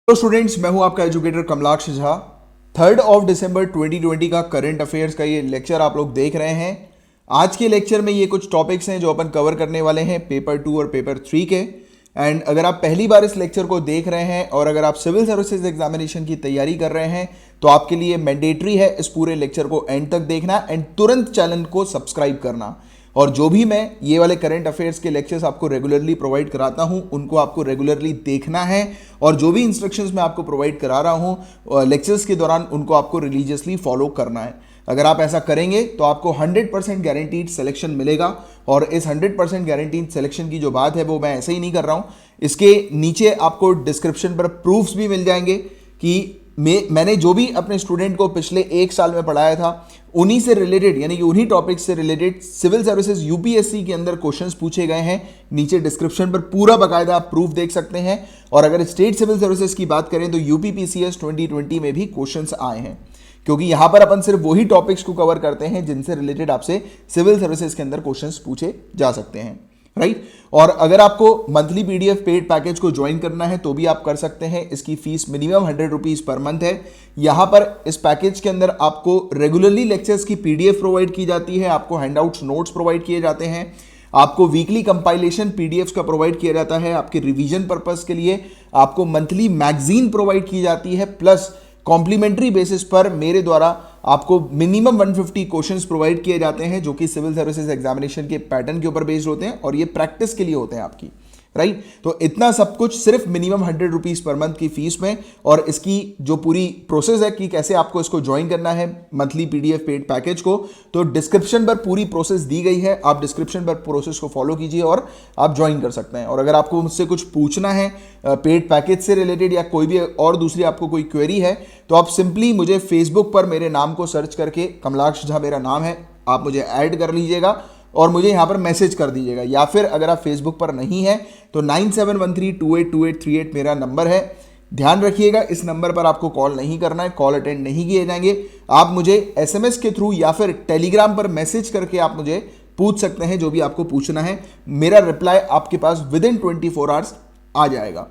तो स्टूडेंट्स, मैं हूं आपका एजुकेटर कमलाक्ष झा। 3 दिसंबर 2020 का करंट अफेयर्स का ये लेक्चर आप लोग देख रहे हैं। आज के लेक्चर में ये कुछ टॉपिक्स हैं जो अपन कवर करने वाले हैं पेपर 2 और पेपर 3 के। एंड अगर आप पहली बार इस लेक्चर को देख रहे हैं और अगर आप सिविल सर्विसेज एग्जामिनेशन की तैयारी कर रहे हैं तो आपके लिए मैंडेटरी है इस पूरे लेक्चर को एंड तक देखना एंड तुरंत चैनल को सब्सक्राइब करना। और जो भी मैं ये वाले करंट अफेयर्स के लेक्चर्स आपको रेगुलरली प्रोवाइड कराता हूं उनको आपको रेगुलरली देखना है और जो भी इंस्ट्रक्शंस मैं आपको प्रोवाइड करा रहा हूं लेक्चर्स के दौरान उनको आपको रिलीजियसली फॉलो करना है। अगर आप ऐसा करेंगे तो आपको 100% गारंटीड सिलेक्शन मिलेगा। और इस 100% गारंटीड सिलेक्शन की जो बात है वो मैं ऐसे ही नहीं कर रहा हूं, इसके नीचे आपको डिस्क्रिप्शन पर प्रूफ्स भी मिल जाएंगे कि मैंने जो भी अपने स्टूडेंट को पिछले 1 साल में पढ़ाया था उन्हीं से रिलेटेड यानी कि उन्हीं टॉपिक से रिलेटेड सिविल सर्विसेज यूपीएससी के अंदर क्वेश्चंस पूछे गए हैं। नीचे डिस्क्रिप्शन पर पूरा बकायदा आप प्रूफ देख सकते हैं। और अगर स्टेट सिविल सर्विसेज की बात करें तो यूपीपीसीएस 2020 में भी क्वेश्चंस आए हैं, क्योंकि यहां पर अपन सिर्फ वही टॉपिक्स को कवर करते हैं जिनसे रिलेटेड आपसे सिविल सर्विसेज के अंदर क्वेश्चंस पूछे जा सकते हैं, राइट। और अगर आपको मंथली पीडीएफ पेड पैकेज को ज्वाइन करना है तो भी आप कर सकते हैं। इसकी fees minimum 100 rupees per month है। यहां पर इस पैकेज के अंदर आपको रेगुलरली लेक्चर्स की पीडीएफ प्रोवाइड की जाती है, आपको हैंडआउट्स नोट्स प्रोवाइड किए जाते हैं, आपको वीकली कंपाइलेशन पीडीएफ का प्रोवाइड किया जाता है आपके रिवीजन पर्पस के लिए, आपको मंथली मैगजीन प्रोवाइड की जाती है, प्लस कॉम्प्लीमेंट्री बेसिस पर मेरे द्वारा आपको मिनिमम 150 क्वेश्चंस प्रोवाइड किए जाते हैं जो कि सिविल सर्विसेज एग्जामिनेशन के पैटर्न के ऊपर बेस्ड होते हैं और ये प्रैक्टिस के लिए होते हैं आपकी, राइट। तो इतना सब कुछ सिर्फ मिनिमम 100 रुपीज पर मंथ की फीस में। और इसकी जो पूरी प्रोसेस है कि कैसे आपको इसको ज्वाइन करना है मंथली पीडीएफ पेड पैकेज को, तो डिस्क्रिप्शन पर पूरी प्रोसेस दी गई है। आप डिस्क्रिप्शन पर प्रोसेस को फॉलो कीजिए और आप ज्वाइन कर सकते हैं। और अगर आपको मुझसे कुछ पूछना है पेड पैकेज से रिलेटेड या कोई भी और दूसरी आपको कोई क्वेरी है तो आप सिंपली मुझे फेसबुक पर मेरे नाम को सर्च करके, कमलाक्ष झा मेरा नाम है, आप मुझे ऐड कर लीजिएगा और मुझे यहां पर मैसेज कर दीजिएगा। या फिर अगर आप फेसबुक पर नहीं है तो 9713282838 मेरा नंबर है। ध्यान रखिएगा, इस नंबर पर आपको कॉल नहीं करना है, कॉल अटेंड नहीं किए जाएंगे। आप मुझे एसएमएस के थ्रू या फिर टेलीग्राम पर मैसेज करके आप मुझे पूछ सकते हैं जो भी आपको पूछना है। मेरा रिप्लाई आपके पास विद इन 24 आवर्स आ जाएगा।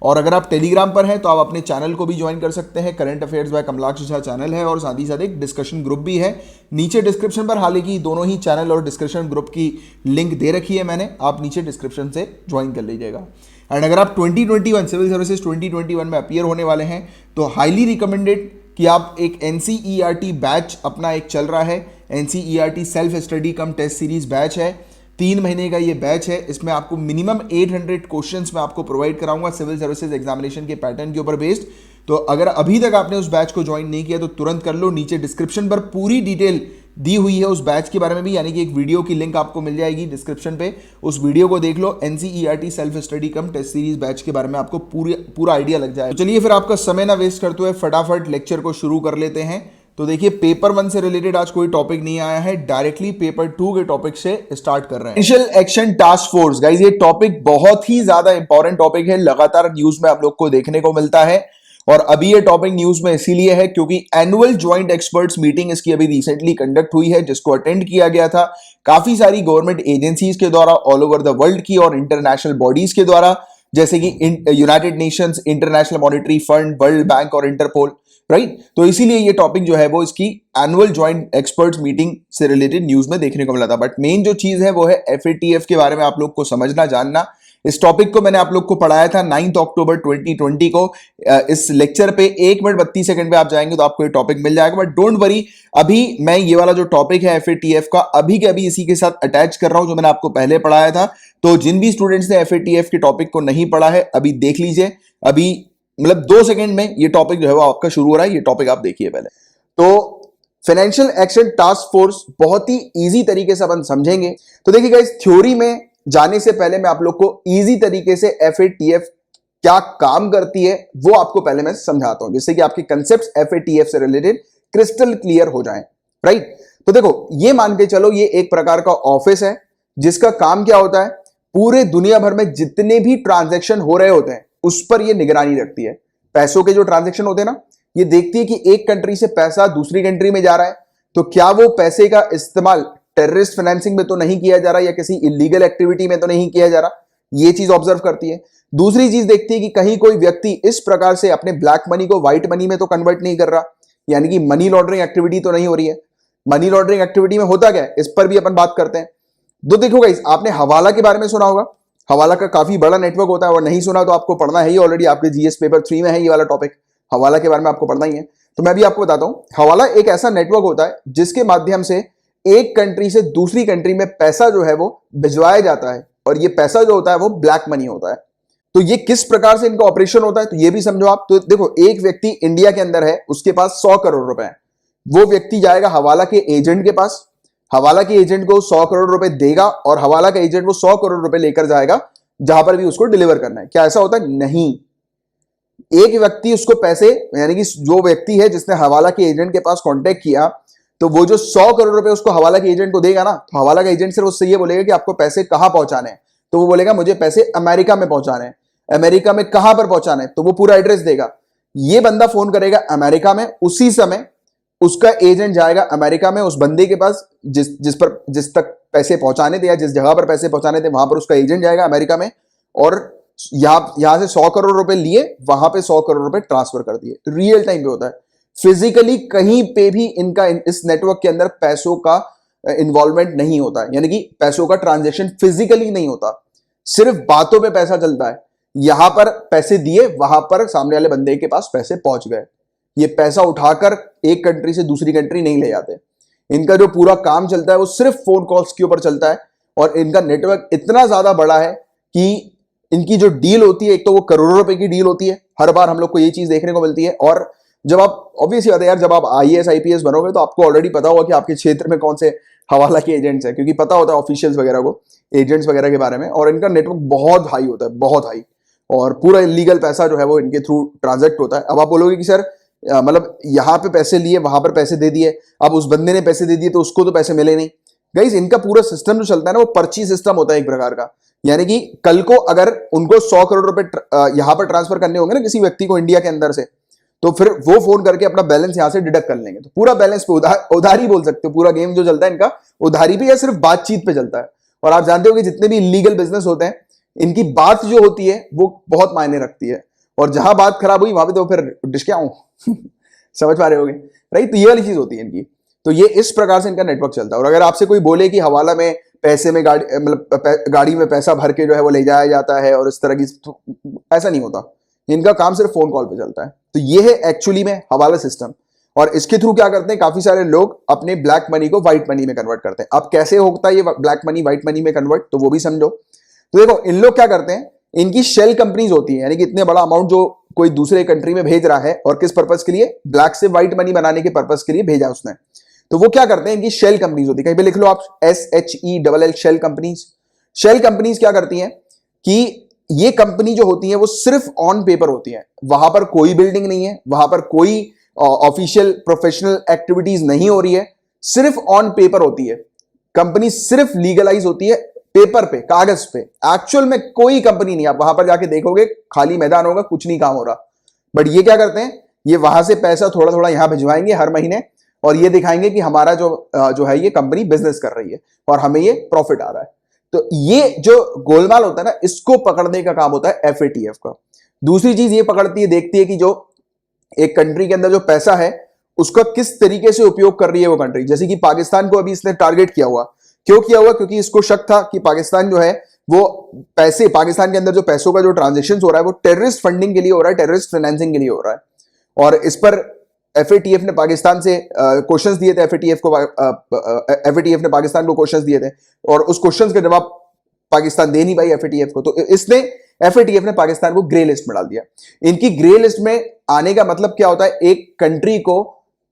और अगर आप टेलीग्राम पर हैं तो आप अपने चैनल को भी ज्वाइन कर सकते हैं। Current affairs by Kamlaksh Jha channel है और साथ ही साथ एक डिस्कशन ग्रुप भी है। नीचे डिस्क्रिप्शन पर हालांकि दोनों ही चैनल और डिस्कशन ग्रुप की लिंक दे रखी है मैंने, आप नीचे डिस्क्रिप्शन से ज्वाइन कर लीजिएगा। एंड अगर आप 2021 सिविल सर्विसेज 2021 में अपीयर होने वाले हैं तो हाईली रिकमेंडेड कि आप एक एनसीईआरटी बैच अपना एक चल रहा है, एनसीईआरटी सेल्फ स्टडी कम टेस्ट सीरीज बैच है। 3 महीने का ये बैच है। इसमें आपको मिनिमम 800 क्वेश्चंस मैं आपको प्रोवाइड कराऊंगा सिविल सर्विसेज एग्जामिनेशन के पैटर्न के ऊपर बेस्ड। तो अगर अभी तक आपने उस बैच को ज्वाइन नहीं किया तो तुरंत कर लो। नीचे डिस्क्रिप्शन पर पूरी डिटेल दी हुई है उस बैच के बारे में भी, यानी कि एक वीडियो की लिंक आपको मिल जाएगी डिस्क्रिप्शन पे, उस वीडियो को देख लो। एनसीईआरटी सेल्फ स्टडी कम टेस्ट सीरीज बैच के बारे में आपको पूरा आइडिया लग जाएगा। तो चलिए फिर आपका समय ना वेस्ट करते हुए फटाफट लेक्चर को शुरू कर लेते हैं। तो देखिए, पेपर 1 से रिलेटेड आज कोई टॉपिक नहीं आया है, डायरेक्टली पेपर 2 के टॉपिक से स्टार्ट कर रहे हैं। Financial action task force, guys ये टॉपिक बहुत ही ज्यादा इंपॉर्टेंट टॉपिक है, लगातार न्यूज में आप लोग को देखने को मिलता है। और अभी ये टॉपिक न्यूज में इसीलिए है क्योंकि एनुअल ज्वाइंट एक्सपर्ट्स मीटिंग इसकी अभी रिसेंटली कंडक्ट हुई है, जिसको अटेंड किया गया था काफी सारी गवर्नमेंट एजेंसीज के द्वारा ऑल ओवर द वर्ल्ड की और इंटरनेशनल बॉडीज के द्वारा, जैसे कि United Nations, international monetary fund, world bank और इंटरपोल, राइट। तो इसीलिए ये टॉपिक जो है वो इसकी एनुअल ज्वाइंट एक्सपर्ट्स मीटिंग से रिलेटेड न्यूज में देखने को मिला था। बट मेन जो चीज है वो है एफएटीएफ के बारे में आप लोग को समझना जानना। इस टॉपिक को मैंने आप लोग को पढ़ाया था 9 अक्टूबर 2020 को। इस लेक्चर पे 1 मिनट 32 सेकंड पे आप जाएंगे तो आपको ये टॉपिक मिल जाएगा। बट डोंट वरी, अभी मैं ये वाला जो टॉपिक है एफएटीएफ का अभी के अभी इसी के साथ अटैच कर रहा हूं जो मैंने आपको पहले पढ़ाया था। तो जिन भी स्टूडेंट्स ने एफएटीएफ के टॉपिक को नहीं पढ़ा है अभी देख लीजिए, अभी मतलब 2 सेकंड में ये टॉपिक जो है वो आपका शुरू हो रहा है। ये टॉपिक आप देखिए पहले। तो फाइनेंशियल एक्शन टास्क फोर्स बहुत ही इजी तरीके से अपन समझेंगे। तो देखिए गाइस, थ्योरी में जाने से पहले मैं आप लोग को इजी तरीके से एफएटीएफ क्या काम करती है वो आपको पहले मैं समझाता हूं, जिससे कि आपके कंसेप्ट्स एफएटीएफ से रिलेटेड क्रिस्टल क्लियर हो जाएं, राइट। तो देखो, ये मान के चलो ये एक प्रकार का ऑफिस है जिसका काम क्या होता है, पूरे दुनिया भर में जितने भी ट्रांजैक्शन हो रहे होते हैं उस पर ये निगरानी रखती है। पैसों के जो ट्रांजैक्शन होते हैं ना, ये देखती है कि एक कंट्री से पैसा दूसरी कंट्री में जा रहा है तो क्या वो पैसे का इस्तेमाल टेररिस्ट फाइनेंसिंग में तो नहीं किया जा रहा या किसी इलीगल एक्टिविटी में तो नहीं किया जा रहा, ये चीज ऑब्जर्व करती है। दूसरी चीज देखती है कि कहीं कोई व्यक्ति इस प्रकार से अपने ब्लैक मनी को व्हाइट मनी में तो कन्वर्ट नहीं कर रहा, यानी कि मनी लॉन्ड्रिंग एक्टिविटी तो नहीं हो रही है। मनी लॉन्ड्रिंग एक्टिविटी में होता क्या है, इस पर भी अपन बात करते हैं। तो देखो गाइस, आपने हवाला के बारे में सुना होगा, हवाला का काफी बड़ा नेटवर्क होता है, और नहीं सुना तो आपको पढ़ना है ही, ऑलरेडी आपके जीएस पेपर 3 में है ये वाला टॉपिक, हवाला के बारे में आपको पढ़ना ही है। तो मैं भी आपको बताता हूं, हवाला एक ऐसा नेटवर्क होता है जिसके माध्यम से एक कंट्री से दूसरी कंट्री में पैसा जो है वो भिजवाया जाता है, और ये पैसा जो होता है वो ब्लैक मनी होता है। तो ये किस प्रकार से इनका ऑपरेशन होता है तो ये भी समझो आप। तो देखो, एक व्यक्ति इंडिया के अंदर है, उसके पास 100 करोड़ रुपए है, वो व्यक्ति जाएगा हवाला के एजेंट के पास, हवाला के एजेंट को 100 करोड़ रुपए देगा, और हवाला का एजेंट वो 100 करोड़ रुपए लेकर जाएगा जहां पर भी उसको डिलीवर करना है। क्या ऐसा होता है? नहीं। एक व्यक्ति उसको पैसे, यानी कि जो व्यक्ति है जिसने हवाला के एजेंट के पास कांटेक्ट किया, तो वो जो 100 करोड़ रुपए उसको हवाला के एजेंट को देगा ना, तो हवाला का एजेंट सिर्फ उससे ये बोलेगा कि आपको पैसे कहां पहुंचाने हैं, तो वो बोलेगा मुझे पैसे अमेरिका में पहुंचाने हैं। अमेरिका में कहां पर पहुंचाने हैं, तो वो पूरा एड्रेस देगा। ये बंदा फोन करेगा अमेरिका में, उसी समय उसका एजेंट जाएगा अमेरिका में उस बंदे के पास जिस तक पैसे पहुंचाने थे, या जिस जगह पर पैसे पहुंचाने थे वहां पर उसका एजेंट जाएगा अमेरिका में, और यहां से 100 करोड़ रुपए लिए, वहां पे 100 करोड़ रुपए ट्रांसफर कर दिए। रियल टाइम पे होता है, फिजिकली कहीं पे भी इनका इस नेटवर्क के अंदर पैसों का इन्वॉल्वमेंट नहीं होता है, यानी कि पैसों का ट्रांजेक्शन फिजिकली नहीं होता, सिर्फ बातों पे पैसा चलता है। यहां पर पैसे दिए, वहां पर सामने वाले बंदे के पास पैसे पहुंच गए। ये पैसा उठाकर एक कंट्री से दूसरी कंट्री नहीं ले जाते। इनका जो पूरा काम चलता है वो सिर्फ फोन कॉल्स के ऊपर चलता है, और इनका नेटवर्क इतना ज्यादा बड़ा है कि इनकी जो डील होती है, एक तो वो करोड़ों रुपए की डील होती है, हर बार हम लोग को ये चीज देखने को मिलती है। और जब आप ऑब्वियसली बात है यार, जब आप आईएएस आईपीएस बनोगे तो आपको ऑलरेडी पता होगा कि आपके क्षेत्र में कौन से हवाला के एजेंट्स हैं, क्योंकि पता होता है ऑफिशियल्स वगैरह को, एजेंट्स वगैरह के बारे में, और इनका नेटवर्क बहुत हाई होता है, बहुत हाई, और पूरा इलीगल पैसा जो है वो इनके थ्रू ट्रांजैक्ट होता है। अब आप बोलोगे कि सर मतलब यहाँ पे पैसे लिए, वहां पर पैसे दे दिए, अब उस बंदे ने पैसे दे दिए तो उसको तो पैसे मिले नहीं। गाइस, इनका पूरा सिस्टम जो चलता है ना वो पर्ची सिस्टम होता है एक प्रकार का, यानी कि कल को अगर उनको 100 करोड़ रुपए यहां पर ट्रांसफर करने होंगे ना किसी व्यक्ति को इंडिया के अंदर से, तो फिर वो फोन करके अपना बैलेंस यहां से डिडक्ट कर लेंगे। तो पूरा बैलेंस पे उधारी बोल सकते हो, पूरा गेम जो चलता है इनका उधारी पे या सिर्फ बातचीत पे चलता है। और आप जानते हो कि जितने भी इलीगल बिजनेस होते हैं, इनकी बात जो होती है वो बहुत मायने रखती है, और जहां बात खराब हुई वहां पे तो फिर डिस्के आऊं समझ पा रहे होगे, राइट? तो ये वाली चीज होती है इनकी। तो ये इस प्रकार से इनका नेटवर्क चलता है। और अगर आपसे कोई बोले कि हवाला में पैसे में गाड़ी में पैसा भर के जो है वो ले जाया जाता है और इस तरह की, तो ऐसा नहीं होता। इनका काम सिर्फ फोन कॉल पे चलता है। तो ये है एक्चुअली में हवाला सिस्टम। और इसके थ्रू क्या करते हैं, काफी सारे लोग अपने ब्लैक मनी को व्हाइट मनी में कन्वर्ट करते हैं। अब कैसे होता है ये ब्लैक मनी व्हाइट मनी में कन्वर्ट, तो वो भी समझो। तो देखो, इन लोग क्या करते हैं, इनकी शेल कंपनीज होती है, यानी कि इतने बड़ा अमाउंट जो कोई दूसरे कंट्री में भेज रहा है, और किस पर्पज के लिए, ब्लैक से व्हाइट मनी बनाने के पर्पज के लिए भेजा उसने। तो वो क्या करते हैं, इनकी शेल कंपनीज होती है, कहीं पे लिख लो आप SHELL shell companies. Shell companies क्या करती हैं कि ये कंपनी जो होती है वो सिर्फ ऑन पेपर होती है, वहां पर कोई बिल्डिंग नहीं है, वहां पर कोई ऑफिशियल प्रोफेशनल एक्टिविटीज नहीं हो रही है, सिर्फ ऑन पेपर होती है। कंपनी सिर्फ लीगलाइज होती है पेपर पे, कागज पे, एक्चुअल में कोई कंपनी नहीं। आप वहां पर जाके देखोगे खाली मैदान होगा, कुछ नहीं काम हो रहा। बट ये क्या करते हैं, ये वहां से पैसा थोड़ा थोड़ा यहां भिजवाएंगे हर महीने, और ये दिखाएंगे कि हमारा जो है ये कंपनी बिजनेस कर रही है और हमें ये प्रॉफिट आ रहा है। तो ये जो गोलमाल होता है ना, इसको पकड़ने का काम होता है FATF का। दूसरी चीज ये पकड़ती है, देखती है कि जो एक कंट्री के अंदर जो पैसा है उसका किस तरीके से उपयोग कर रही है वो कंट्री। जैसे कि पाकिस्तान को अभी इसने टारगेट किया हुआ, क्यों किया हुआ, क्योंकि इसको शक था कि पाकिस्तान जो है वो पैसे, पाकिस्तान के अंदर जो पैसों का जो ट्रांजेक्शन हो रहा है वो टेररिस्ट फंडिंग के लिए हो रहा है, टेररिस्ट फाइनेंसिंग के लिए हो रहा है। और इस पर FATF ने पाकिस्तान से क्वेश्चंस दिए थे, FATF ने पाकिस्तान को क्वेश्चंस दिए थे, और उस क्वेश्चंस का जवाब पाकिस्तान दे नहीं पाई FATF को। तो इसने FATF ने पाकिस्तान को ग्रे लिस्ट में डाल दिया। इनकी ग्रे लिस्ट में आने का मतलब क्या होता है, एक कंट्री को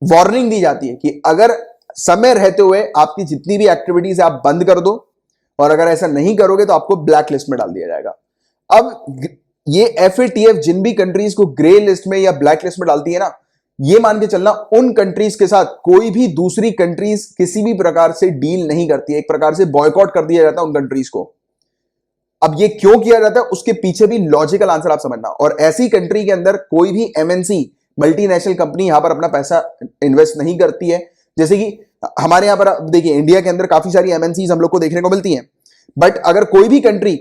वार्निंग दी जाती है कि अगर समय रहते हुए आपकी जितनी भी एक्टिविटीज है आप बंद कर दो, और अगर ऐसा नहीं करोगे तो आपको ब्लैक लिस्ट में डाल दिया जाएगा। अब ये FATF जिन भी कंट्रीज को ग्रे लिस्ट में या ब्लैक लिस्ट में डालती है ना, ये मान के चलना उन कंट्रीज के साथ कोई भी दूसरी कंट्रीज किसी भी प्रकार से डील नहीं करती है, एक प्रकार से बॉयकॉट कर दिया जाता है उन कंट्रीज को। अब ये क्यों किया जाता है, उसके पीछे भी लॉजिकल आंसर आप समझना। और ऐसी कंट्री के अंदर कोई भी MNC मल्टीनेशनल कंपनी यहां पर अपना पैसा इन्वेस्ट नहीं करती है। जैसे कि हमारे यहां पर देखिए, इंडिया के अंदर काफी सारी MNCs हम लोग को देखने को मिलती हैं, बट अगर कोई भी कंट्री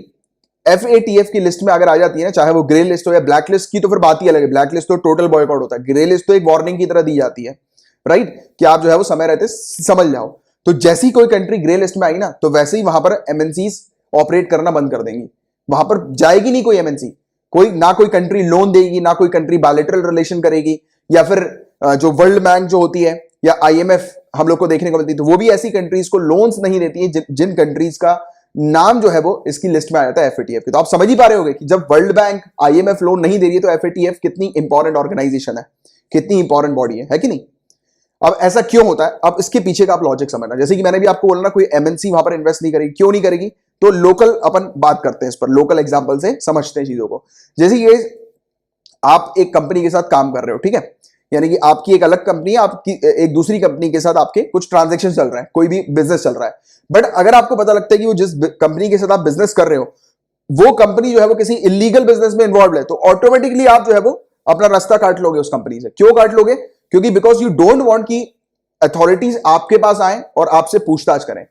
FATF की लिस्ट में अगर आ जाती है ना, चाहे वो ग्रे लिस्ट हो या ब्लैक लिस्ट की, तो फिर बात ही अलग है। ब्लैक लिस्ट तो टोटल बॉयकॉट होता है, ग्रे लिस्ट तो एक वार्निंग की तरह दी जाती है, राइट, कि आप जो है वो समय रहते समझ जाओ। तो जैसी कोई कंट्री ग्रे लिस्ट में आई ना, तो वैसे ही वहां पर MNCs ऑपरेट करना बंद कर देंगी, वहां पर जाएगी नहीं कोई MNC, कोई ना कोई कंट्री लोन देगी, ना कोई कंट्री बायलैटरल रिलेशन करेगी, या फिर जो वर्ल्ड बैंक जो होती है या IMF हम लोग को देखने को मिलती है, तो वो भी ऐसी कंट्रीज को लोन्स नहीं देती है जिन कंट्रीज का नाम जो है वो इसकी लिस्ट में आ जाता है FATF की। तो आप समझ ही पा रहे होंगे कि जब वर्ल्ड बैंक IMF लोन नहीं दे रही है, तो FATF कितनी इंपॉर्टेंट ऑर्गेनाइजेशन है, कितनी इंपॉर्टेंट बॉडी है कि नहीं। अब ऐसा क्यों होता है, अब इसके पीछे का आप लॉजिक समझना। जैसे कि मैंने भी आपको बोला ना, कोई MNC वहां पर इन्वेस्ट नहीं करेगी, क्यों नहीं करेगी, तो लोकल अपन बात करते हैं इस पर, लोकल एग्जांपल से समझते हैं चीजों को। जैसे ये आप एक कंपनी के साथ काम कर रहे हो, ठीक है, यानी कि आपकी एक अलग कंपनी है, आपकी एक दूसरी कंपनी के साथ आपके कुछ ट्रांजैक्शन चल रहा है, कोई भी बिजनेस चल रहा है, बट अगर आपको पता लगता है कि वो जिस कंपनी के साथ आप बिजनेस कर रहे हो वो कंपनी जो है वो किसी इलीगल बिजनेस में इन्वॉल्व है, तो ऑटोमेटिकली आप जो है वो अपना रास्ता काट लोगे उस कंपनी से। क्यों काट लोगे, क्योंकि बिकॉज यू डोंट वांट कि अथॉरिटीज आपके पास आए और आपसे पूछताछ करें।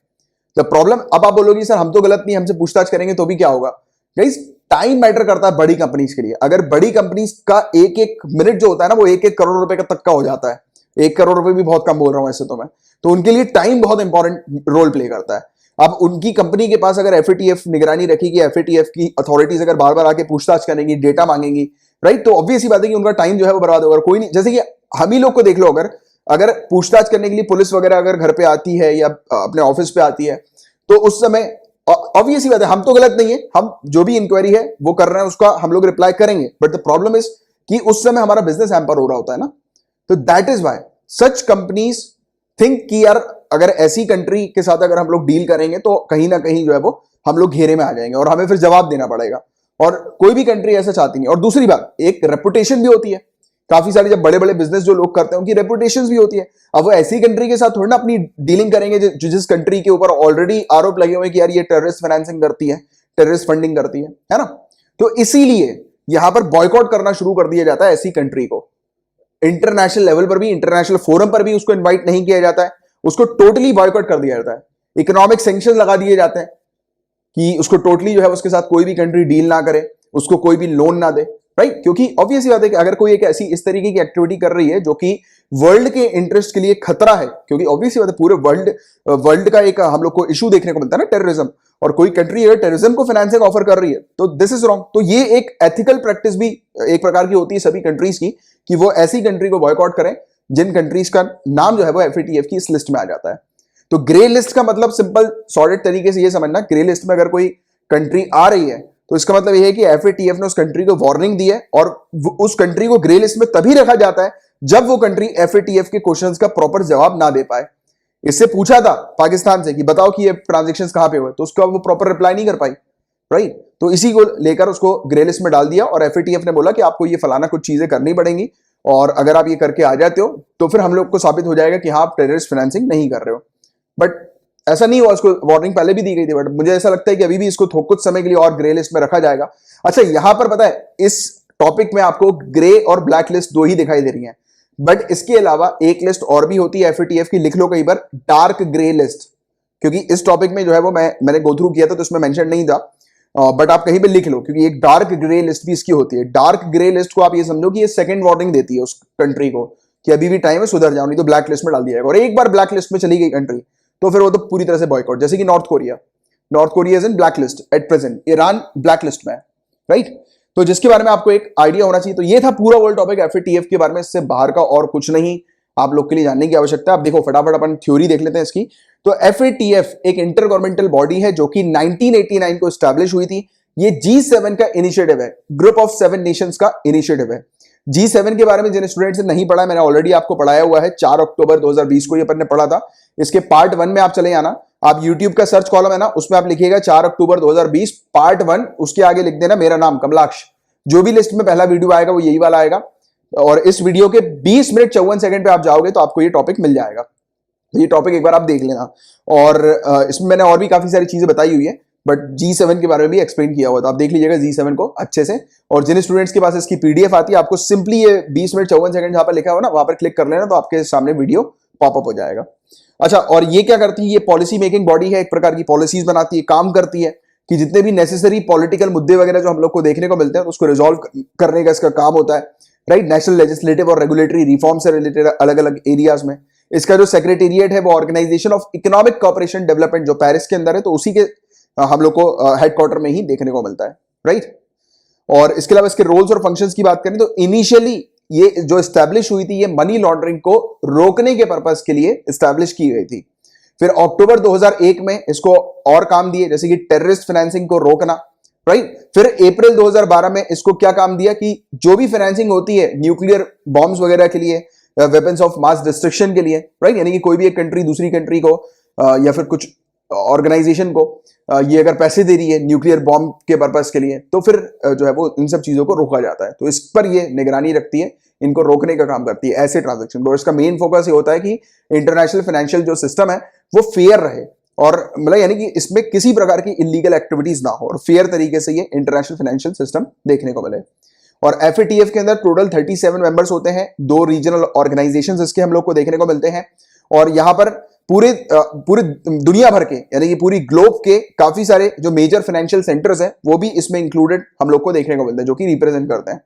द प्रॉब्लम, अब आप बोलोगे सर हम तो गलत नहीं, हमसे पूछताछ करेंगे तो भी क्या होगा। गाइस, टाइम मैटर करता है बड़ी कंपनीज के लिए। अगर बड़ी कंपनीज का एक एक मिनट जो होता है ना, वो 1-1 करोड़ रुपए का तक का हो जाता है। 1 करोड़ रुपए भी बहुत कम बोल रहा हूं ऐसे तो मैं, तो उनके लिए टाइम बहुत इंपॉर्टेंट रोल प्ले करता है। अब उनकी कंपनी के पास अगर FATF निगरानी रखेगी, FATF की अथॉरिटीज अगर बार बार आके पूछताछ करेंगी, डेटा मांगेंगी, राइट, तो ऑब्वियस ही बात है कि उनका टाइम जो है वो बर्बाद होगा। कोई नहीं, जैसे कि हम ही लोग को देख लो, अगर पूछताछ करने के लिए पुलिस वगैरह अगर घर पे आती है या अपने ऑफिस पे आती है, तो उस समय ऑब्वियस ही बात है, हम तो गलत नहीं है, हम जो भी इंक्वायरी है वो कर रहे हैं, उसका हम लोग रिप्लाई करेंगे, बट द प्रॉब्लम इज कि उस समय हमारा बिजनेस हैम्पर हो रहा होता है ना। तो that is why such companies think कि यार अगर ऐसी कंट्री के साथ अगर हम लोग डील करेंगे तो कहीं ना कहीं जो है वो हम लोग घेरे में आ जाएंगे और हमें फिर जवाब देना पड़ेगा, और कोई भी कंट्री ऐसा चाहती नहीं। और दूसरी बात, एक रेपुटेशन भी होती है, काफी सारे जब बड़े बड़े बिजनेस जो लोग करते हैं उनकी रेपुटेशन भी होती है। अब वो ऐसी कंट्री के साथ थोड़ी ना अपनी डीलिंग करेंगे जिस कंट्री के ऊपर ऑलरेडी आरोप लगे हुए कि यार ये टेररिस्ट फाइनेंसिंग करती है, टेररिस्ट फंडिंग करती है ना। तो इसीलिए यहां पर बॉयकॉट करना शुरू कर दिया जाता है ऐसी कंट्री को। इंटरनेशनल लेवल पर भी, इंटरनेशनल फोरम पर भी उसको इन्वाइट नहीं किया जाता है, उसको टोटली बॉयकॉट कर दिया जाता है। इकोनॉमिक सैंक्शन लगा दिए जाते हैं कि उसको टोटली जो है उसके साथ कोई भी कंट्री डील ना करे, उसको कोई भी लोन ना दे, राइट। क्योंकि ऑब्वियस बात है कि अगर कोई एक ऐसी इस तरीके की एक्टिविटी कर रही है जो कि वर्ल्ड के इंटरेस्ट के लिए खतरा है, क्योंकि ऑब्वियस बात है पूरे वर्ल्ड का एक हम लोग को इशू देखने को मिलता है ना, टेररिज्म, और कोई कंट्री अगर टेररिज्म को फाइनेंसिंग ऑफर कर रही है तो दिस इज रॉन्ग। तो ये एक एथिकल प्रैक्टिस भी एक प्रकार की होती है सभी कंट्रीज की, कि वो ऐसी कंट्री को बॉयकॉट करें जिन कंट्रीज का नाम जो है वो FATF की इस लिस्ट में आ जाता है। तो ग्रे लिस्ट का मतलब सिंपल सॉलिड तरीके से ये समझना, ग्रे लिस्ट में अगर कोई कंट्री आ रही है तो इसका मतलब यह है कि FATF ने उस कंट्री को वार्निंग दी है, और उस कंट्री को ग्रे लिस्ट में तभी रखा जाता है जब वो कंट्री FATF के क्वेश्चंस का प्रॉपर जवाब ना दे पाए। इससे पूछा था पाकिस्तान से कि बताओ कि ये ट्रांजैक्शंस कहां पे हुए, तो उसका वो प्रॉपर रिप्लाई नहीं कर पाई, राइट। तो इसी को लेकर उसको ग्रे लिस्ट में डाल दिया, और FATF ने बोला कि आपको ये फलाना कुछ चीजें करनी पड़ेंगी, और अगर आप ये करके आ जाते हो तो फिर हम लोग को साबित हो जाएगा कि हाँ आप टेररिस्ट फाइनेंसिंग नहीं कर रहे हो। बट ऐसा नहीं हुआ, उसको वार्निंग पहले भी दी गई थी, बट मुझे ऐसा लगता है कि अभी भी इसको कुछ समय के लिए और ग्रे लिस्ट में रखा जाएगा। अच्छा, यहां पर पता है इस टॉपिक में आपको ग्रे और ब्लैक लिस्ट दो ही दिखाई दे रही हैं, बट इसके अलावा एक लिस्ट और भी होती है FATF की, लिख लो कई बार, डार्क ग्रे लिस्ट, क्योंकि इस टॉपिक में जो है वो मैंने गो थ्रू किया था तो उसमें मेंशन नहीं था, बट आप कहीं पे लिख लो, क्योंकि एक डार्क ग्रे लिस्ट भी इसकी होती है। डार्क ग्रे लिस्ट को आप ये समझो कि ये सेकंड वार्निंग देती है उस कंट्री को कि अभी भी टाइम है, सुधर जाओ, नहीं तो ब्लैक लिस्ट में डाल दिया जाएगा। और एक बार ब्लैक लिस्ट में चली गई कंट्री तो फिर वो तो पूरी तरह से बॉयकॉट। जैसे कि north Korea is in black list at present, Iran black list में है, राइट। तो जिसके बारे में आपको एक आइडिया होना चाहिए। तो ये था पूरा वर्ल्ड टॉपिक FATF के बारे में, इससे बाहर का और कुछ नहीं आप लोग के लिए जानने की आवश्यकता है। आप देखो फटाफट अपन थ्योरी देख लेते हैं इसकी। तो FATF एक इंटर गवर्नमेंटल बॉडी है जो कि 1989 को स्टैब्लिश हुई थी। ये G7 का इनिशिएटिव है, ग्रुप ऑफ 7 नेशंस का इनिशिएटिव है। G7 के बारे में जिन स्टूडेंट्स ने नहीं पढ़ा, मैंने ऑलरेडी आपको पढ़ाया हुआ है, 4 अक्टूबर 2020 को ये अपन ने पढ़ा था। इसके पार्ट 1 में आप चले आना, आप YouTube का सर्च कॉलम है ना, उसमें आप लिखिएगा 4 अक्टूबर 2020 पार्ट 1, उसके आगे लिख देना मेरा नाम कमलाक्ष। जो भी लिस्ट में पहला वीडियो आएगा वो यही वाला आएगा, और इस वीडियो के 20 मिनट 54 सेकंड पे आप जाओगे तो आपको ये टॉपिक मिल जाएगा। तो ये टॉपिक एक बार आप देख लेना, और इसमें मैंने और भी काफी सारी चीजें बताई हुई है, बट G7 के बारे में भी एक्सप्लेन किया हुआ था, आप देख लीजिएगा G7 को अच्छे से। और जिन स्टूडेंट्स के पास इसकी PDF आती है, आपको सिंपली ये 20 मिनट 54 सेकंड जहां पर लिखा हुआ ना, वहां पर क्लिक कर लेना, तो आपके सामने वीडियो पॉपअप हो जाएगा। अच्छा, और ये क्या करती है, ये पॉलिसी मेकिंग बॉडी है, एक प्रकार की पॉलिसीज बनाती है, काम करती है। कि जितने भी नेसेसरी पॉलिटिकल मुद्दे वगैरह जो हम लोग को देखने को मिलते हैं उसको रिजॉल्व करने का इसका काम होता है, राइट। नेशनल लेजिस्लेटिव और रेगुलेटरी रिफॉर्म से रिलेटेड अलग अलग एरियाज में इसका जो सेक्रेटेरिएट है वो organisation of economic cooperation development जो पेरिस के अंदर है, तो उसी के हम लोग को हेडक्वार्टर में ही देखने को मिलता है, राइट। और इसके अलावा इसके रोल्स और फंक्शंस की बात करें तो इनिशियली ये जो एस्टैब्लिश हुई थी ये मनी लॉन्ड्रिंग को रोकने के पर्पस के लिए एस्टैब्लिश की गई थी। फिर अक्टूबर 2001 में इसको और काम दिए, जैसे कि टेररिस्ट फाइनेंसिंग को रोकना, राइट। फिर अप्रैल 2012 में इसको क्या काम दिया कि जो भी फाइनेंसिंग होती है न्यूक्लियर बॉम्ब्स वगैरह के लिए, वेपन्स ऑफ मास डिस्ट्रक्शन के लिए, राइट, यानी कि कोई भी एक कंट्री दूसरी कंट्री को या फिर कुछ ऑर्गेनाइजेशन को ये अगर पैसे दे रही है न्यूक्लियर बॉम्ब के पर्पस के लिए, तो फिर जो है वो इन सब चीजों को रोका जाता है। तो इस पर ये निगरानी रखती है, इनको रोकने का काम करती है ऐसे ट्रांजैक्शन को। इसका मेन फोकस ये होता है कि इंटरनेशनल फाइनेंशियल जो सिस्टम है वो फेयर रहे, और मतलब यानी कि इसमें किसी प्रकार की इलीगल एक्टिविटीज ना हो और फेयर तरीके से ये इंटरनेशनल फाइनेंशियल सिस्टम देखने को मिले। और FATF के अंदर टोटल 37 मेंबर्स होते हैं, 2 रीजनल ऑर्गेनाइजेशंस इसके हम लोग को देखने को मिलते हैं, और यहां पर पूरे दुनिया भर के यानी कि पूरी ग्लोब के काफी सारे जो मेजर फाइनेंशियल सेंटर्स हैं वो भी इसमें इंक्लूडेड हम लोग को देखने को मिलते हैं, जो कि रिप्रेजेंट करते हैं।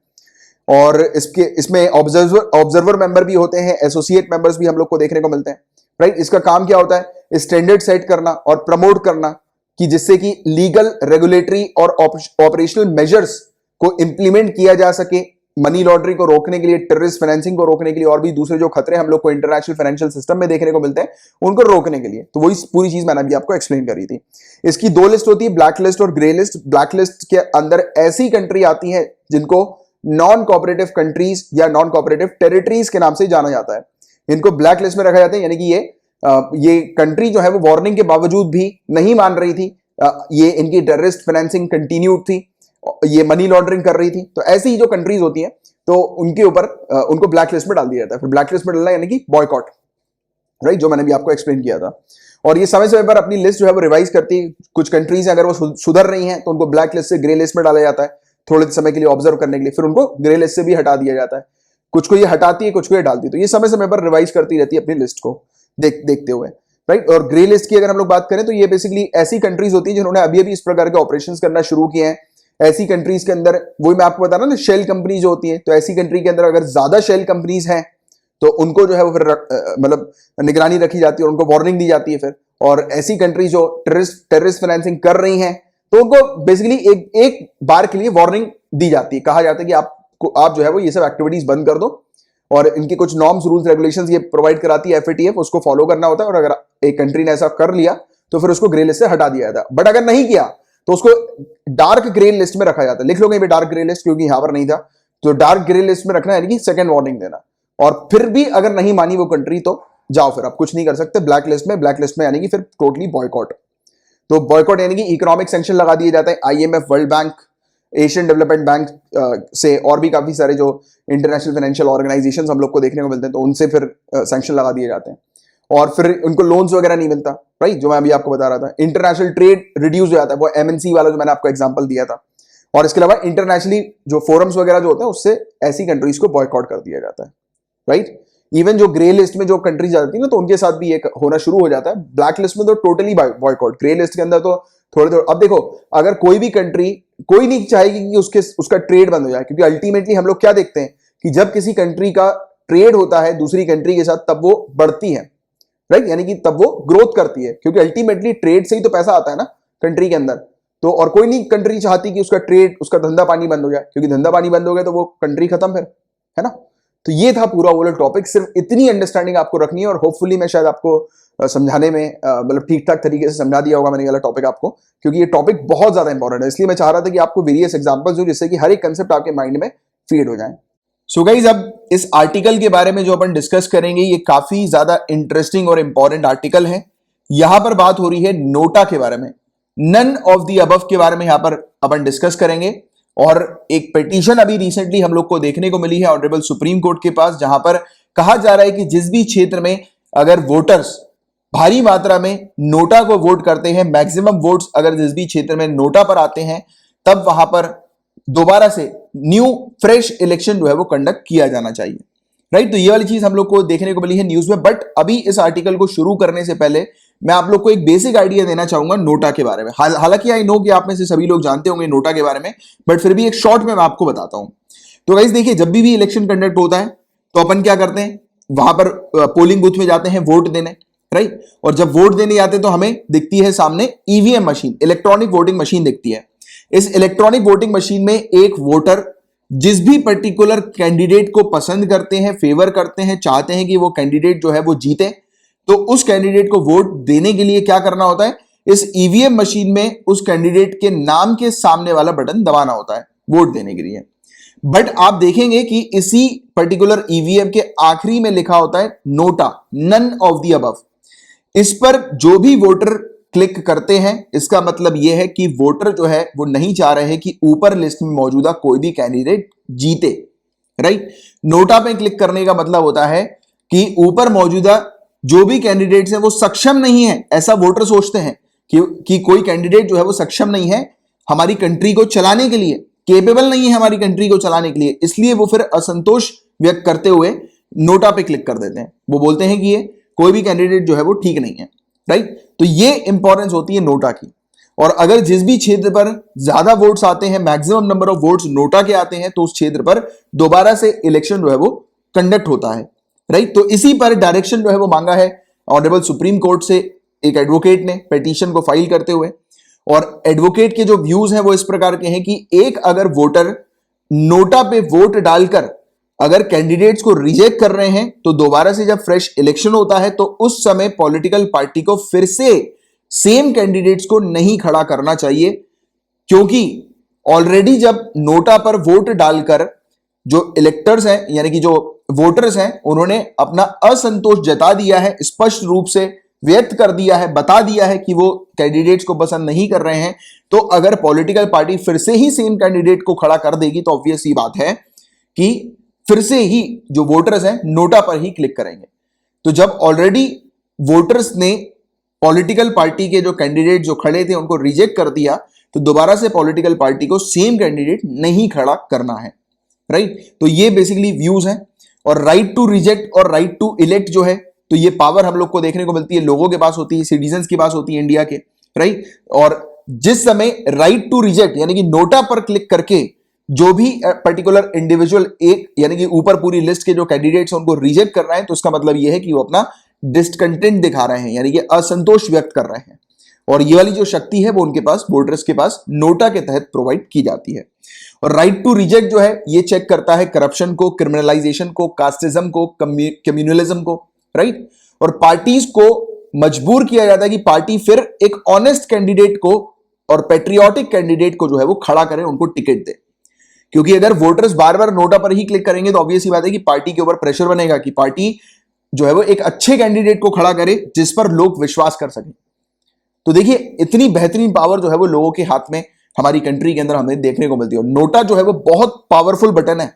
और इसमें ऑब्जर्वर मेंबर भी होते हैं, एसोसिएट मेंबर्स भी हम लोग को देखने को मिलते हैं, राइट। इसका काम क्या होता है, स्टैंडर्ड सेट करना और प्रमोट करना कि जिससे कि लीगल, रेगुलेटरी और ऑपरेशनल मेजर्स को इंप्लीमेंट किया जा सके मनी लॉन्ड्रिंग को रोकने के लिए, टेररिस्ट फाइनेंसिंग को रोकने के लिए, और भी दूसरे जो खतरे हम लोग को इंटरनेशनल फाइनेंशियल सिस्टम में देखने को मिलते हैं उनको रोकने के लिए। तो वही पूरी चीज मैंने अभी आपको एक्सप्लेन करी थी। इसकी 2 लिस्ट होती है, ब्लैक लिस्ट और ग्रे लिस्ट। ब्लैक लिस्ट के अंदर ऐसी कंट्री आती है जिनको नॉन कोऑपरेटिव कंट्रीज या नॉन कोऑपरेटिव टेरिटरीज के नाम से जाना जाता है। इनको ब्लैक लिस्ट में रखा जाता है, यानी कि ये कंट्री जो है वो वार्निंग के बावजूद भी नहीं मान रही थी, ये इनकी टेररिस्ट फाइनेंसिंग कंटिन्यूड थी, ये मनी लॉन्ड्रिंग कर रही थी। तो ऐसी जो कंट्रीज होती हैं तो उनके ऊपर उनको ब्लैक लिस्ट में डाल दिया जाता है। फिर ब्लैक लिस्ट में डालना यानी कि बॉयकॉट, राइट, जो मैंने भी आपको एक्सप्लेन किया था। और ये समय समय पर अपनी लिस्ट जो है वो रिवाइज करती है। कुछ कंट्रीज अगर वो सुधर रही हैं तो उनको ब्लैक लिस्ट से ग्रे लिस्ट में डाला जाता है थोड़े समय के लिए ऑब्जर्व करने के लिए, फिर उनको ग्रे लिस्ट से भी हटा दिया जाता है। कुछ को ये हटाती है, कुछ को ये डालती है। तो ये समय समय पर रिवाइज करती रहती है अपनी लिस्ट को देखते हुए, राइट। और ग्रे लिस्ट की अगर हम लोग बात करें तो ये बेसिकली ऐसी कंट्रीज होती है जिन्होंने अभी अभी इस प्रकार के ऑपरेशंस करना शुरू किए हैं। ऐसी कंट्रीज के अंदर वही मैं आपको बता रहा हूं ना, शेल कंपनीज होती है, तो ऐसी कंट्री के अंदर अगर ज्यादा शेल कंपनीज हैं तो उनको जो है वो फिर मतलब निगरानी रखी जाती है और उनको वार्निंग दी जाती है फिर। और ऐसी कंट्री जो टेररिस्ट फाइनेंसिंग कर रही हैं तो उनको बेसिकली एक बार के लिए वार्निंग दी जाती है, कहा जाता है कि आप जो है वो ये सब एक्टिविटीज बंद कर दो, और इनके कुछ नॉर्म्स, रूल्स, रेगुलेशंस ये प्रोवाइड कराती है FATF, उसको फॉलो करना होता है। और अगर एक कंट्री ने ऐसा कर लिया तो फिर उसको ग्रे लिस्ट से हटा दिया जाता है। बट अगर नहीं किया तो उसको डार्क ग्रे लिस्ट में रखा जाता है। लिख लो कहीं पे डार्क ग्रे लिस्ट, क्योंकि यहां पर नहीं था, तो डार्क ग्रे लिस्ट में रखना यानी कि सेकंड वार्निंग देना। और फिर भी अगर नहीं मानी वो कंट्री तो जाओ, फिर आप कुछ नहीं कर सकते ब्लैक लिस्ट में। ब्लैक लिस्ट में यानी कि फिर टोटली बॉयकॉट। तो बॉयकॉट यानी कि इकोनॉमिक सैंक्शन लगा दिए जाता है IMF, world bank, Asian development bank से, और भी काफी सारे जो इंटरनेशनल फाइनेंशियल ऑर्गेनाइजेशंस हम लोग को देखने को मिलते हैं, तो उनसे फिर सैंक्शन लगा दिए जाते हैं। और फिर उनको लोन्स वगैरह नहीं मिलता, राइट, जो मैं अभी आपको बता रहा था। इंटरनेशनल ट्रेड रिड्यूस हो जाता है, वो MNC वाला जो मैंने आपको एग्जांपल दिया था। और इसके अलावा इंटरनेशनली जो फोरम्स वगैरह जो होते हैं उससे ऐसी कंट्रीज को बॉयकॉट कर दिया जाता है, राइट। इवन जो ग्रे लिस्ट में जो कंट्रीज आती है ना, तो उनके साथ भी ये होना शुरू हो जाता है। ब्लैक लिस्ट में तो टोटली बॉयकॉट, ग्रे लिस्ट के अंदर तो थोड़े थोड़े। अब देखो, अगर कोई भी कंट्री, कोई नहीं चाहेगी कि उसका ट्रेड बंद हो जाए, क्योंकि अल्टीमेटली हम लोग क्या देखते हैं कि जब किसी कंट्री का ट्रेड होता है दूसरी कंट्री के साथ तब वो बढ़ती है, राइट, यानी कि तब वो ग्रोथ करती है, क्योंकि अल्टीमेटली ट्रेड से ही तो पैसा आता है ना कंट्री के अंदर। तो और कोई नहीं कंट्री चाहती कि उसका ट्रेड, उसका धंधा पानी बंद हो जाए, क्योंकि धंधा पानी बंद हो गया तो वो कंट्री खत्म फिर, है ना। तो ये था पूरा ओवरऑल टॉपिक। सिर्फ इतनी अंडरस्टैंडिंग आपको रखनी है, और होपफुली मैं शायद आपको समझाने में मतलब ठीक ठाक तरीके से समझा दिया होगा मैंने ये वाला टॉपिक आपको, क्योंकि ये टॉपिक बहुत ज्यादा इंपॉर्टेंट है। इसलिए मैं चाह रहा था कि आपको वेरियस एग्जांपल्स हो जिससे कि हर एक कंसेप्ट आपके माइंड में फीड हो जाए। सो गाइज, अब इस आर्टिकल के बारे में जो अपन डिस्कस करेंगे ये काफी ज्यादा इंटरेस्टिंग और इंपॉर्टेंट आर्टिकल है। यहां पर बात हो रही है नोटा के बारे में, नन ऑफ द अबव के बारे में यहां पर अपन डिस्कस करेंगे। और एक पिटीशन अभी रिसेंटली हम लोग को देखने को मिली है ऑनरेबल सुप्रीम कोर्ट के पास, जहां पर कहा जा रहा है कि जिस भी क्षेत्र में अगर वोटर्स भारी मात्रा में नोटा को वोट करते हैं, मैक्सिमम वोट्स अगर जिस भी क्षेत्र में नोटा पर आते हैं, तब वहां पर दोबारा से न्यू फ्रेश इलेक्शन जो है वो कंडक्ट किया जाना चाहिए, राइट। तो ये वाली चीज हम लोग को देखने को मिली है न्यूज में। बट अभी इस आर्टिकल को शुरू करने से पहले मैं आप लोग को एक बेसिक आइडिया देना चाहूंगा नोटा के बारे में। हालांकि आई नो कि आप में से सभी लोग जानते होंगे नोटा के बारे में, बट फिर भी एक शॉर्ट में मैं आपको बताता हूं। तो गाइस देखिए, जब भी इलेक्शन कंडक्ट होता है तो अपन क्या करते हैं, वहां पर पोलिंग बूथ में जाते हैं वोट देने, राइट। और जब वोट देने जाते हैं तो हमें दिखती है सामने EVM machine, electronic voting machine दिखती है। इस इलेक्ट्रॉनिक वोटिंग मशीन में एक वोटर जिस भी पर्टिकुलर कैंडिडेट को पसंद करते हैं, फेवर करते हैं, चाहते हैं कि वो कैंडिडेट जो है वो जीते, तो उस कैंडिडेट को वोट देने के लिए क्या करना होता है, इस ईवीएम मशीन में उस कैंडिडेट के नाम के सामने वाला बटन दबाना होता है वोट देने के लिए। बट आप देखेंगे कि इसी पर्टिकुलर ईवीएम के आखिरी में लिखा होता है NOTA, none of the above. इस पर जो भी वोटर क्लिक करते हैं, इसका मतलब यह है कि वोटर जो है वो नहीं चाह रहे हैं कि ऊपर लिस्ट में मौजूदा कोई भी कैंडिडेट जीते, राइट। नोटा पे क्लिक करने का मतलब होता है कि ऊपर मौजूदा जो भी कैंडिडेट्स हैं वो सक्षम नहीं है, ऐसा वोटर सोचते हैं कि कोई कैंडिडेट जो है वो सक्षम नहीं है हमारी कंट्री को चलाने के लिए, केपेबल नहीं है हमारी कंट्री को चलाने के लिए, इसलिए वो फिर असंतोष व्यक्त करते हुए नोटा पे क्लिक कर देते हैं। वो बोलते हैं कि ये कोई भी कैंडिडेट जो है वो ठीक नहीं है, राइट। तो ये इंपॉर्टेंस होती है नोटा की। और अगर जिस भी क्षेत्र पर ज्यादा वोट्स आते हैं, maximum number of votes NOTA के आते हैं, तो उस क्षेत्र पर दोबारा से इलेक्शन जो है वो कंडक्ट होता है, राइट। तो इसी पर डायरेक्शन जो है वो मांगा है ऑनरेबल सुप्रीम कोर्ट से एक एडवोकेट ने पिटीशन को फाइल करते हुए। और एडवोकेट के जो व्यूज हैं वो इस प्रकार के हैं कि एक अगर वोटर नोटा पे वोट डालकर अगर कैंडिडेट्स को रिजेक्ट कर रहे हैं, तो दोबारा से जब फ्रेश इलेक्शन होता है तो उस समय पॉलिटिकल पार्टी को फिर से सेम कैंडिडेट्स को नहीं खड़ा करना चाहिए, क्योंकि ऑलरेडी जब नोटा पर वोट डालकर जो इलेक्टर्स हैं यानी कि जो वोटर्स हैं उन्होंने अपना असंतोष जता दिया है, स्पष्ट रूप से व्यक्त कर दिया है, बता दिया है कि वो कैंडिडेट्स को पसंद नहीं कर रहे हैं, तो अगर पॉलिटिकल पार्टी फिर से ही सेम कैंडिडेट को खड़ा कर देगी तो ऑब्वियस ही बात है कि फिर से ही जो वोटर्स हैं नोटा पर ही क्लिक करेंगे। तो जब ऑलरेडी वोटर्स ने पॉलिटिकल पार्टी के जो कैंडिडेट जो खड़े थे उनको रिजेक्ट कर दिया, तो दोबारा से पॉलिटिकल पार्टी को सेम कैंडिडेट नहीं खड़ा करना है, राइट। तो ये बेसिकली व्यूज हैं। और राइट टू रिजेक्ट और राइट टू इलेक्ट जो है, तो ये पावर हम लोग को देखने को मिलती है, लोगों के पास होती है, सिटीजन्स के पास होती है इंडिया के, राइट। और जिस समय राइट टू रिजेक्ट यानी कि नोटा पर क्लिक करके जो भी पर्टिकुलर इंडिविजुअल एक यानी कि ऊपर पूरी लिस्ट के जो कैंडिडेट्स हैं उनको रिजेक्ट कर रहे हैं, तो उसका मतलब यह है कि वो अपना डिस्कंटेंट दिखा रहे हैं यानी कि असंतोष व्यक्त कर रहे हैं। और ये वाली जो शक्ति है वो उनके पास, वोटर्स के पास नोटा के तहत प्रोवाइड की जाती है। और राइट टू रिजेक्ट जो है ये चेक करता है करप्शन को, क्रिमिनलाइजेशन को, कास्टिज्म को, कम्युनलिज्म को, राइट। और पार्टीज को मजबूर किया जाता है कि पार्टी फिर एक ऑनेस्ट कैंडिडेट को और पेट्रियोटिक कैंडिडेट को जो है वो खड़ा करे, उनको टिकट दे। क्योंकि अगर वोटर्स बार बार नोटा पर ही क्लिक करेंगे तो ऑब्वियस ही बात है कि पार्टी के ऊपर प्रेशर बनेगा कि पार्टी जो है वो एक अच्छे कैंडिडेट को खड़ा करे जिस पर लोग विश्वास कर सकें। तो देखिए, इतनी बेहतरीन पावर जो है वो लोगों के हाथ में हमारी कंट्री के अंदर हमें देखने को मिलती है। और नोटा जो है वो बहुत पावरफुल बटन है,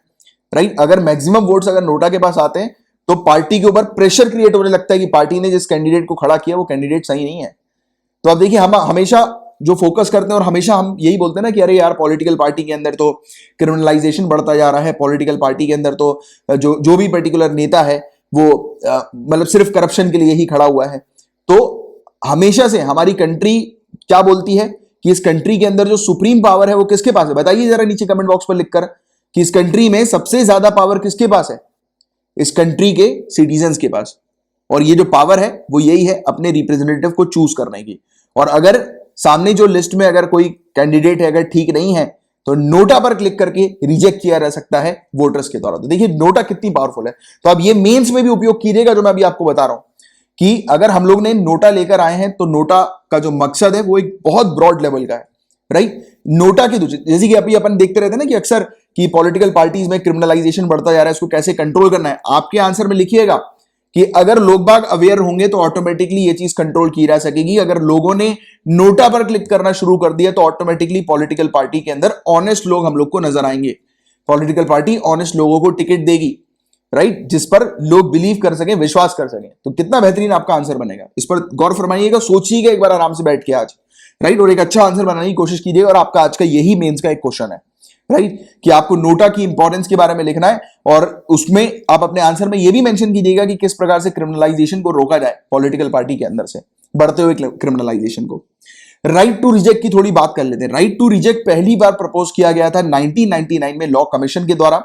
राइट। अगर मैक्सिमम वोट्स अगर नोटा के पास आते हैं तो पार्टी के ऊपर प्रेशर क्रिएट होने लगता है कि पार्टी ने जिस कैंडिडेट को खड़ा किया वो कैंडिडेट सही नहीं है। तो आप देखिए, हम हमेशा जो फोकस करते हैं और हमेशा हम यही बोलते हैं ना कि अरे यार पॉलिटिकल पार्टी के अंदर तो क्रिमिनलाइजेशन बढ़ता जा रहा है, पॉलिटिकल पार्टी के अंदर तो जो भी पर्टिकुलर नेता है वो मतलब सिर्फ करप्शन के लिए ही खड़ा हुआ है। तो हमेशा से हमारी कंट्री क्या बोलती है कि इस कंट्री के अंदर जो सुप्रीम पावर है वो किसके पास है? बताइए जरा नीचे कमेंट बॉक्स पर लिखकर कि इस कंट्री में सबसे ज्यादा पावर किसके पास है? इस कंट्री के सिटीजन्स के पास। और ये जो पावर है वो यही है अपने रिप्रेजेंटेटिव को चूज करने की। और अगर सामने जो लिस्ट में अगर कोई कैंडिडेट है अगर ठीक नहीं है तो नोटा पर क्लिक करके रिजेक्ट किया जा सकता है वोटर्स के द्वारा। तो देखिए नोटा कितनी पावरफुल है। तो अब ये मेंस में भी उपयोग कीजिएगा जो मैं अभी आपको बता रहा हूं कि अगर हम लोग ने नोटा लेकर आए हैं तो नोटा का जो मकसद है वो एक बहुत ब्रॉड लेवल का है, राइट। नोटा की जैसे कि अभी अपन देखते रहते हैं ना कि अक्सर कि पॉलिटिकल पार्टीज में क्रिमिनलाइजेशन बढ़ता जा रहा है, इसको कैसे कंट्रोल करना है। आपके आंसर में लिखिएगा कि अगर लोग बाग अवेयर होंगे तो ऑटोमेटिकली ये चीज कंट्रोल की जा सकेगी। अगर लोगों ने नोटा पर क्लिक करना शुरू कर दिया तो ऑटोमेटिकली पॉलिटिकल पार्टी के अंदर ऑनेस्ट लोग हम लोग को नजर आएंगे। पॉलिटिकल पार्टी ऑनेस्ट लोगों को टिकट देगी, राइट, जिस पर लोग बिलीव कर सकें, विश्वास कर सकें। तो कितना बेहतरीन आपका आंसर बनेगा, इस पर गौर फरमाइएगा, सोचिएगा एक बार आराम से बैठ के आज, राइट। और एक अच्छा आंसर बनाने की कोशिश कीजिएगा। और आपका आज का यही मेंस का एक क्वेश्चन है, राइट, कि आपको नोटा की इंपॉर्टेंस के बारे में लिखना है और उसमें आप अपने आंसर में यह भी मेंशन कीजिएगा कि किस प्रकार से क्रिमिनलाइजेशन को रोका जाए पॉलिटिकल पार्टी के अंदर से। बढ़ते हुए क्रिमिनलाइजेशन को। राइट टू रिजेक्ट की थोड़ी बात कर लेते हैं। राइट टू रिजेक्ट पहली बार प्रपोज किया गया था 1999 में लॉ कमीशन के द्वारा।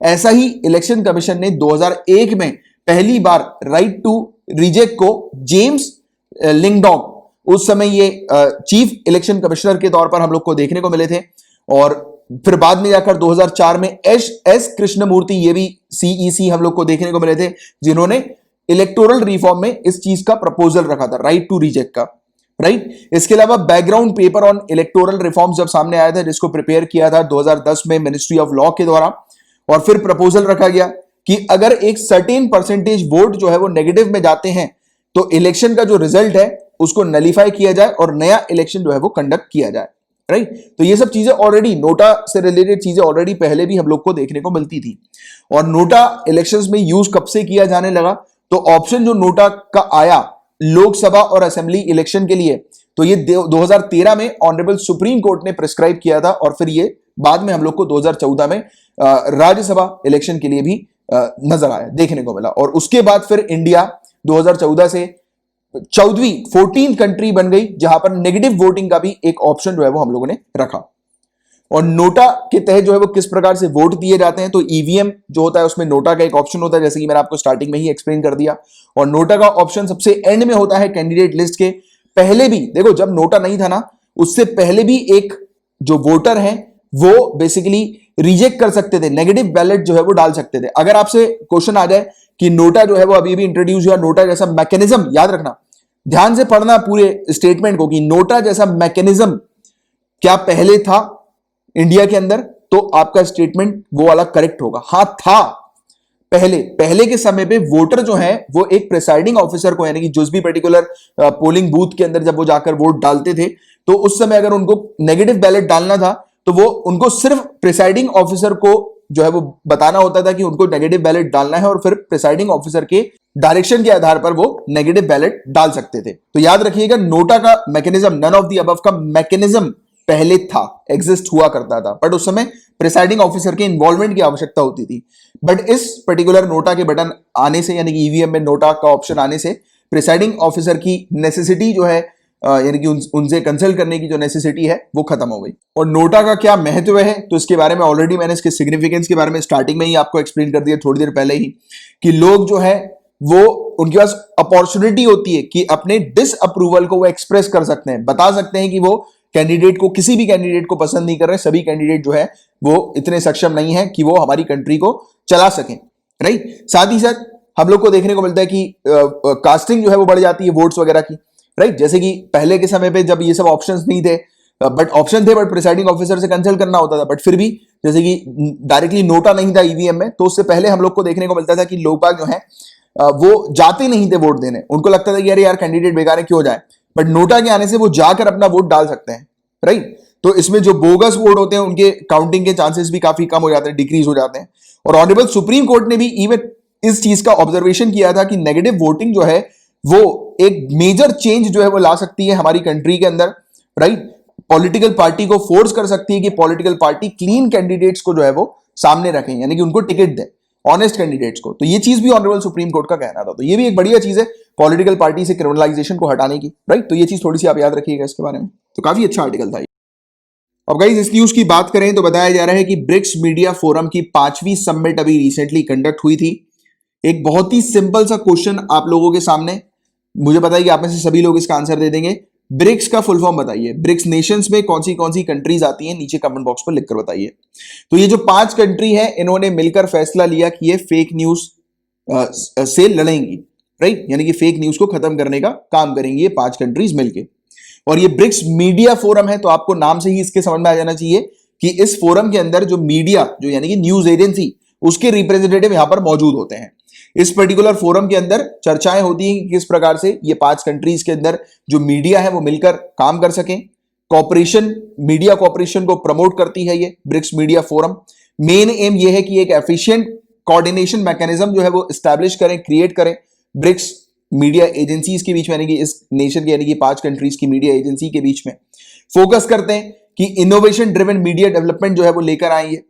ऐसा ही इलेक्शन कमीशन ने 2001 में पहली बार राइट टू रिजेक्ट को जेम्स लिंगडॉन, उस समय ये चीफ इलेक्शन कमिश्नर के तौर पर हम लोग को देखने को मिले थे, और फिर बाद में जाकर 2004 में एस कृष्णमूर्ति, ये भी सीईसी हम लोग को देखने को मिले थे, जिन्होंने इलेक्टोरल रिफॉर्म में इस चीज का प्रपोजल रखा था, राइट टू रिजेक्ट का। राइट। इसके अलावा background paper on electoral reform जब सामने आया था, जिसको प्रिपेयर किया था 2010 में मिनिस्ट्री ऑफ लॉ के द्वारा, और फिर प्रपोजल रखा गया कि अगर एक सर्टेन परसेंटेज वोट जो है वो नेगेटिव में जाते हैं तो इलेक्शन का जो रिजल्ट है उसको नलीफाई किया जाए और नया इलेक्शन जो है वो कंडक्ट किया जाए। राइट। तो ये सब चीजें ऑलरेडी, नोटा से रिलेटेड चीजें ऑलरेडी पहले भी हम लोग को देखने को मिलती थी। और नोटा इलेक्शंस में यूज कब से किया जाने लगा, तो ऑप्शन जो नोटा का आया लोकसभा और असेंबली इलेक्शन के लिए, तो ये 2013 में ऑनरेबल सुप्रीम कोर्ट ने प्रिस्क्राइब किया था, और फिर ये बाद में हम लोग को 2014 में राज्यसभा इलेक्शन के लिए भी नजर आया, देखने को मिला। और उसके बाद फिर इंडिया 2014 से 14वीं कंट्री बन गई जहां पर नेगेटिव वोटिंग का भी एक ऑप्शन जो है वो हम लोगों ने रखा। और नोटा के तहत जो है वो किस प्रकार से वोट दिए जाते हैं, तो ईवीएम जो होता है उसमें नोटा का एक ऑप्शन होता है, जैसे कि मैंने आपको स्टार्टिंग में ही एक्सप्लेन कर दिया। और नोटा का ऑप्शन सबसे एंड में होता है कैंडिडेट लिस्ट के। पहले भी देखो, जब नोटा नहीं था ना, उससे पहले भी एक जो वोटर है वो बेसिकली रिजेक्ट कर सकते थे, नेगेटिव बैलेट जो है वो डाल सकते थे। अगर आपसे क्वेश्चन आ जाए कि नोटा जो है वो अभी भी इंट्रोड्यूस हुआ, नोटा जैसा मैकेनिज्म, याद रखना, ध्यान से पढ़ना पूरे स्टेटमेंट को, कि नोटा जैसा मैकेनिज्म क्या पहले था इंडिया के अंदर, तो आपका स्टेटमेंट वो वाला करेक्ट होगा। हां था पहले के समय पे वोटर जो है वो एक प्रिसाइडिंग ऑफिसर को, यानी कि जिस भी पर्टिकुलर पोलिंग बूथ के अंदर जब वो जाकर वोट डालते थे, तो उस समय अगर उनको नेगेटिव बैलेट डालना था तो वो उनको सिर्फ प्रिसाइडिंग ऑफिसर को जो है वो बताना होता था कि उनको नेगेटिव बैलेट डालना है, और फिर प्रिसाइडिंग ऑफिसर के डायरेक्शन के आधार पर वो नेगेटिव बैलेट डाल सकते थे। तो याद रखिएगा, नोटा का mechanism, none of the above का मैकेनिज्म पहले था, एग्जिस्ट हुआ करता था, बट उस समय प्रिसाइडिंग ऑफिसर के इन्वॉल्वमेंट की आवश्यकता होती थी। बट इस पर्टिकुलर नोटा के बटन आने से, यानी कि ईवीएम में नोटा का ऑप्शन आने से, प्रिसाइडिंग ऑफिसर की नेसेसिटी जो है, यानी कि उनसे कंसल्ट करने की जो नेसेसिटी है वो खत्म हो गई। और नोटा का क्या महत्व है, तो इसके बारे में ऑलरेडी मैंने इसके सिग्निफिकेंस के बारे में स्टार्टिंग में ही आपको एक्सप्लेन कर दिया थोड़ी देर पहले ही, कि लोग जो है वो, उनके पास अपॉर्चुनिटी होती है कि अपने डिसअप्रूवल को वो एक्सप्रेस कर सकते हैं, बता सकते हैं कि वो कैंडिडेट को, किसी भी कैंडिडेट को पसंद नहीं कर रहे, सभी कैंडिडेट जो है वो इतने सक्षम नहीं है कि वो हमारी कंट्री को चला सकें। राइट। साथ ही साथ हम लोग को देखने को मिलता है कि कास्टिंग जो है वो बढ़ जाती है वोट्स वगैरह की। राइट। जैसे कि पहले के समय पे जब ये सब ऑप्शंस नहीं थे, बट ऑप्शन थे, बट प्रिसाइडिंग ऑफिसर से कंसल्ट करना होता था, बट फिर भी जैसे कि डायरेक्टली नोटा नहीं था ईवीएम में, तो उससे पहले हम लोग को देखने को मिलता था कि लोग बाग जो है वो जाते नहीं थे वोट देने, उनको लगता था कि यार कैंडिडेट बेकार है, क्यों जाए। बट नोटा के आने से वो जाकर अपना वोट डाल सकते हैं। राइट। तो इसमें जो बोगस वोट होते हैं उनके काउंटिंग के चांसेस भी काफी कम हो जाते हैं, डिक्रीज हो जाते हैं। और ऑनरेबल सुप्रीम कोर्ट ने भी इवन इस चीज का ऑब्जर्वेशन किया था कि नेगेटिव वोटिंग जो है वो एक मेजर चेंज जो है वो ला सकती है हमारी कंट्री के अंदर। राइट। पॉलिटिकल पार्टी को फोर्स कर सकती है कि पॉलिटिकल पार्टी क्लीन कैंडिडेट्स को जो है वो सामने रखें, यानी कि उनको टिकट दें, ऑनेस्ट कैंडिडेट्स को। तो ये चीज भी ऑनरेबल सुप्रीम कोर्ट का कहना था। तो ये भी एक बढ़िया चीज है पॉलिटिकल पार्टी से क्रिमिनलाइजेशन को हटाने की। राइट। तो ये चीज थोड़ी सी आप याद रखिएगा इसके बारे में। तो काफी अच्छा आर्टिकल था। अब गाइस इस न्यूज की बात करें तो बताया जा रहा है कि ब्रिक्स मीडिया फोरम की 5वीं समिट अभी रिसेंटली कंडक्ट हुई थी। एक बहुत ही सिंपल सा क्वेश्चन आप लोगों के सामने, मुझे पता है कि आप में से सभी लोग इसका आंसर दे देंगे। ब्रिक्स का फुल फॉर्म बताइए। ब्रिक्स नेशंस में कौन सी कंट्रीज आती हैं, नीचे कमेंट बॉक्स पर लिखकर बताइए। तो ये जो 5 कंट्री है, इन्होंने मिलकर फैसला लिया कि ये फेक न्यूज से लड़ेंगी। राइट। यानी कि फेक न्यूज को खत्म करने का काम करेंगी ये 5 कंट्रीज मिलके। और ये ब्रिक्स मीडिया फोरम है, तो आपको नाम से ही इसके समझ में आ जाना चाहिए कि इस फोरम के अंदर जो मीडिया, जो यानी कि न्यूज एजेंसी, उसके रिप्रेजेंटेटिव यहां पर मौजूद होते हैं। इस पर्टिकुलर फोरम के अंदर चर्चाएं होती हैं कि किस प्रकार से ये 5 कंट्रीज के अंदर जो मीडिया है वो मिलकर काम कर सकें। कॉपरेशन, मीडिया कॉपरेशन को प्रमोट करती है ये BRICS media forum. Main aim ये है कि एक एफिशिएंट कोऑर्डिनेशन मैकेनिज्म जो है वो एस्टैब्लिश करें, क्रिएट करें ब्रिक्स मीडिया एजेंसीज के बीच में, यानी कि इस नेशन के, यानी कि 5 कंट्रीज की मीडिया एजेंसी के बीच में। फोकस करते हैं कि इनोवेशन ड्रिवन मीडिया डेवलपमेंट जो है वो लेकर आएंगे,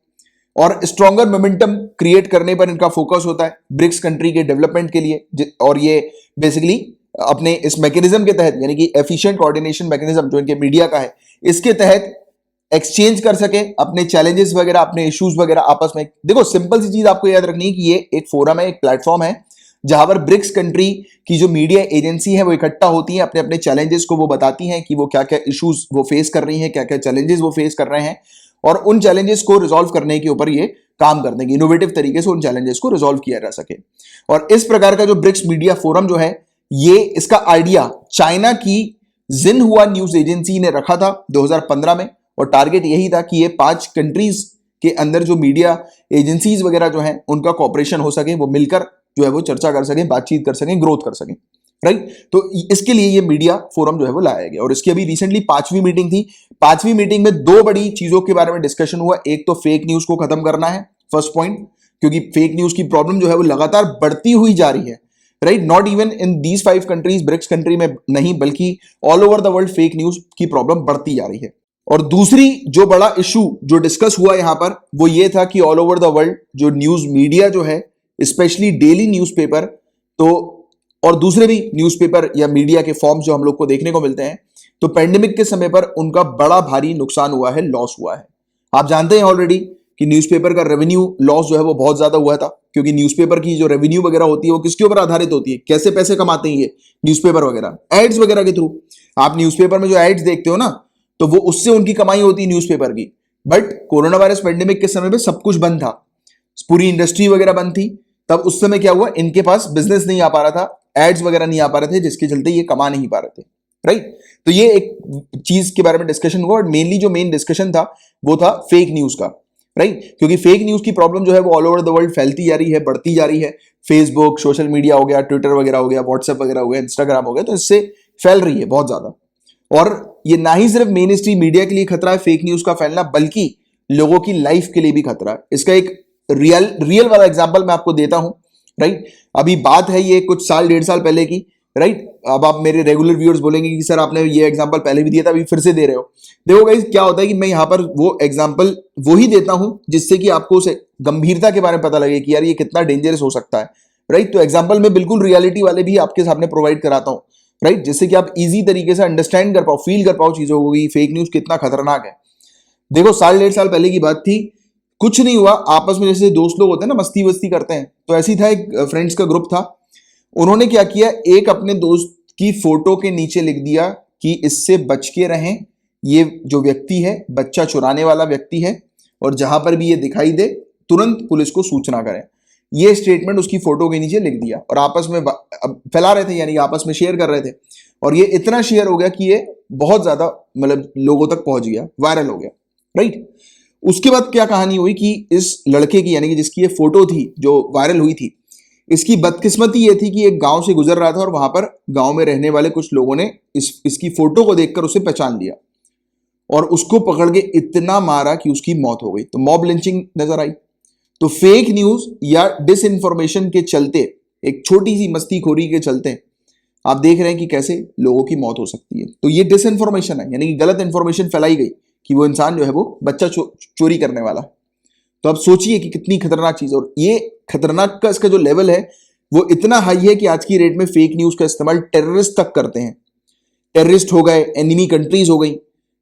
और स्ट्रॉन्गर मोमेंटम क्रिएट करने पर इनका फोकस होता है ब्रिक्स कंट्री के डेवलपमेंट के लिए। और ये बेसिकली अपने इस मैकेनिज्म के तहत, यानी कि एफिशिएंट कोऑर्डिनेशन मैकेनिज्म जो इनके मीडिया का है, इसके तहत एक्सचेंज कर सके अपने चैलेंजेस वगैरह, अपने इश्यूज वगैरह आपस में। देखो सिंपल सी चीज आपको याद रखनी है कि ये एक फोरम है, एक प्लेटफॉर्म है, जहां पर ब्रिक्स कंट्री की जो मीडिया एजेंसी है वो इकट्ठा होती हैं, अपने अपने चैलेंजेस को वो बताती हैं कि वो क्या क्या इश्यूज वो फेस कर रही हैं, क्या क्या चैलेंजेस वो फेस कर रहे हैं, और उन चैलेंजेस को रिजॉल्व करने के ऊपर ये काम करते हैं कि इनोवेटिव तरीके से उन चैलेंजेस को रिजॉल्व किया जा सके। और इस प्रकार का जो ब्रिक्स मीडिया फोरम जो है, ये इसका आइडिया चाइना की जिनहुआ न्यूज एजेंसी ने रखा था 2015 में, और टारगेट यही था कि ये 5 कंट्रीज के अंदर जो मीडिया एजेंसीज वगैरह जो हैं उनका कॉपरेशन हो सके, वो मिलकर जो है वो चर्चा कर सकें, बातचीत कर सकें, ग्रोथ कर सकें, राइट। तो इसके लिए ये मीडिया फोरम जो है वो लाया गया, और इसकी अभी रिसेंटली 5वीं मीटिंग थी। 5वीं मीटिंग में 2 बड़ी चीजों के बारे में डिस्कशन हुआ। एक तो फेक न्यूज को खत्म करना है, फर्स्ट पॉइंट, क्योंकि फेक न्यूज की प्रॉब्लम जो है वो लगातार बढ़ती हुई जा रही है, right. Not even in these 5 countries, BRICS country में नहीं, बल्कि all over the world fake news की प्रॉब्लम बढ़ती जा रही है। और दूसरी जो बड़ा इशू जो डिस्कस हुआ यहां पर, वो ये था कि ऑल ओवर द वर्ल्ड जो न्यूज मीडिया जो है, स्पेशली डेली न्यूज़पेपर, तो और दूसरे भी न्यूज़पेपर या मीडिया के फॉर्म्स जो हम लोग को देखने को मिलते हैं, तो पेंडेमिक के समय पर उनका बड़ा भारी नुकसान हुआ है, लॉस हुआ है। आप जानते हैं ऑलरेडी कि न्यूज़पेपर का रेवेन्यू लॉस जो है वो बहुत ज्यादा हुआ था, क्योंकि न्यूज़पेपर की जो रेवेन्यू वगैरह होती है वो किसके ऊपर आधारित होती है, कैसे पैसे कमाते हैं ये न्यूज़पेपर वगैरह, एड्स वगैरह के थ्रू। आप न्यूज़पेपर में जो एड्स देखते हो ना, तो वो उससे उनकी कमाई होती है न्यूज़पेपर की। बट कोरोना वायरस पेंडेमिक के समय पे सब कुछ बंद था, पूरी इंडस्ट्री वगैरह बंद थी, तब उस समय क्या हुआ, इनके पास बिजनेस नहीं आ पा रहा था, एड्स वगैरह नहीं आ पा रहे थे, जिसके चलते ये कमा नहीं पा रहे थे, राइट। तो ये एक चीज के बारे में डिस्कशन हुआ, और मेनली जो मेन डिस्कशन था वो था फेक न्यूज का, राइट। क्योंकि फेक न्यूज की प्रॉब्लम जो है वो ऑल ओवर द वर्ल्ड फैलती जा रही है, बढ़ती जा रही है। फेसबुक, सोशल मीडिया हो गया, ट्विटर वगैरह हो गया, व्हाट्सएप वगैरह हो गया, इंस्टाग्राम हो गया, तो इससे फैल रही है बहुत ज्यादा। और ये ना ही सिर्फ मेन स्ट्रीम मीडिया के लिए खतरा है फेक न्यूज का फैलना, बल्कि लोगों की लाइफ के लिए भी खतरा है। इसका एक रियल वाला एग्जांपल मैं आपको देता हूं, राइट। अभी बात है ये कुछ साल 1.5 साल पहले की, राइट। अब आप मेरे रेगुलर व्यूअर्स बोलेंगे कि सर आपने ये एग्जांपल पहले भी दिया था, अभी फिर से दे रहे हो। देखो गाइस, क्या होता है कि मैं यहां पर वो एग्जांपल वो ही देता हूं जिससे कि आपको उसे गंभीरता के बारे में पता लगे कि यार ये कितना डेंजरस हो सकता है, राइट। तो एग्जांपल में बिल्कुल रियलिटी वाले भी आपके सामने प्रोवाइड कराता हूं, राइट, जिससे कि आप इजी तरीके से अंडरस्टैंड कर पाओ, फील कर पाओ चीजों को कि फेक न्यूज कितना खतरनाक है। देखो, 1.5 साल पहले की बात थी, कुछ नहीं हुआ, आपस में जैसे दोस्त लोग होते हैं ना, मस्ती वस्ती करते हैं, तो ऐसी था, एक फ्रेंड्स का ग्रुप था। उन्होंने क्या किया, एक अपने दोस्त की फोटो के नीचे लिख दिया कि इससे बच के रहें, ये जो व्यक्ति है बच्चा चुराने वाला व्यक्ति है, और जहां पर भी ये दिखाई दे तुरंत पुलिस को सूचना करें। ये स्टेटमेंट उसकी फोटो के नीचे लिख दिया और आपस में फैला रहे थे, यानी आपस में शेयर कर रहे थे। और ये इतना शेयर हो गया कि ये बहुत ज्यादा मतलब लोगों तक पहुंच गया, वायरल हो गया, राइट। उसके बाद क्या कहानी हुई कि इस लड़के की, यानी कि जिसकी ये फोटो थी जो वायरल हुई थी, इसकी बदकिस्मती ये थी कि एक गांव से गुजर रहा था, और वहां पर गांव में रहने वाले कुछ लोगों ने इसकी फोटो को देखकर उसे पहचान लिया और उसको पकड़ के इतना मारा कि उसकी मौत हो गई। तो मॉब लिंचिंग नजर आई। तो फेक न्यूज या डिस इंफॉर्मेशन के चलते, एक छोटी सी मस्तीखोरी के चलते आप देख रहे हैं कि कैसे लोगों की मौत हो सकती है। तो ये डिस इंफॉर्मेशन है, यानी कि गलत इंफॉर्मेशन फैलाई गई कि वो इंसान जो है वो बच्चा चोरी करने वाला। तो अब सोचिए कि कितनी खतरनाक चीज है। और ये खतरनाक का इसका जो लेवल है वो इतना हाई है कि आज की डेट में फेक न्यूज का इस्तेमाल टेररिस्ट तक करते हैं। टेररिस्ट हो गए, एनिमी कंट्रीज हो गई,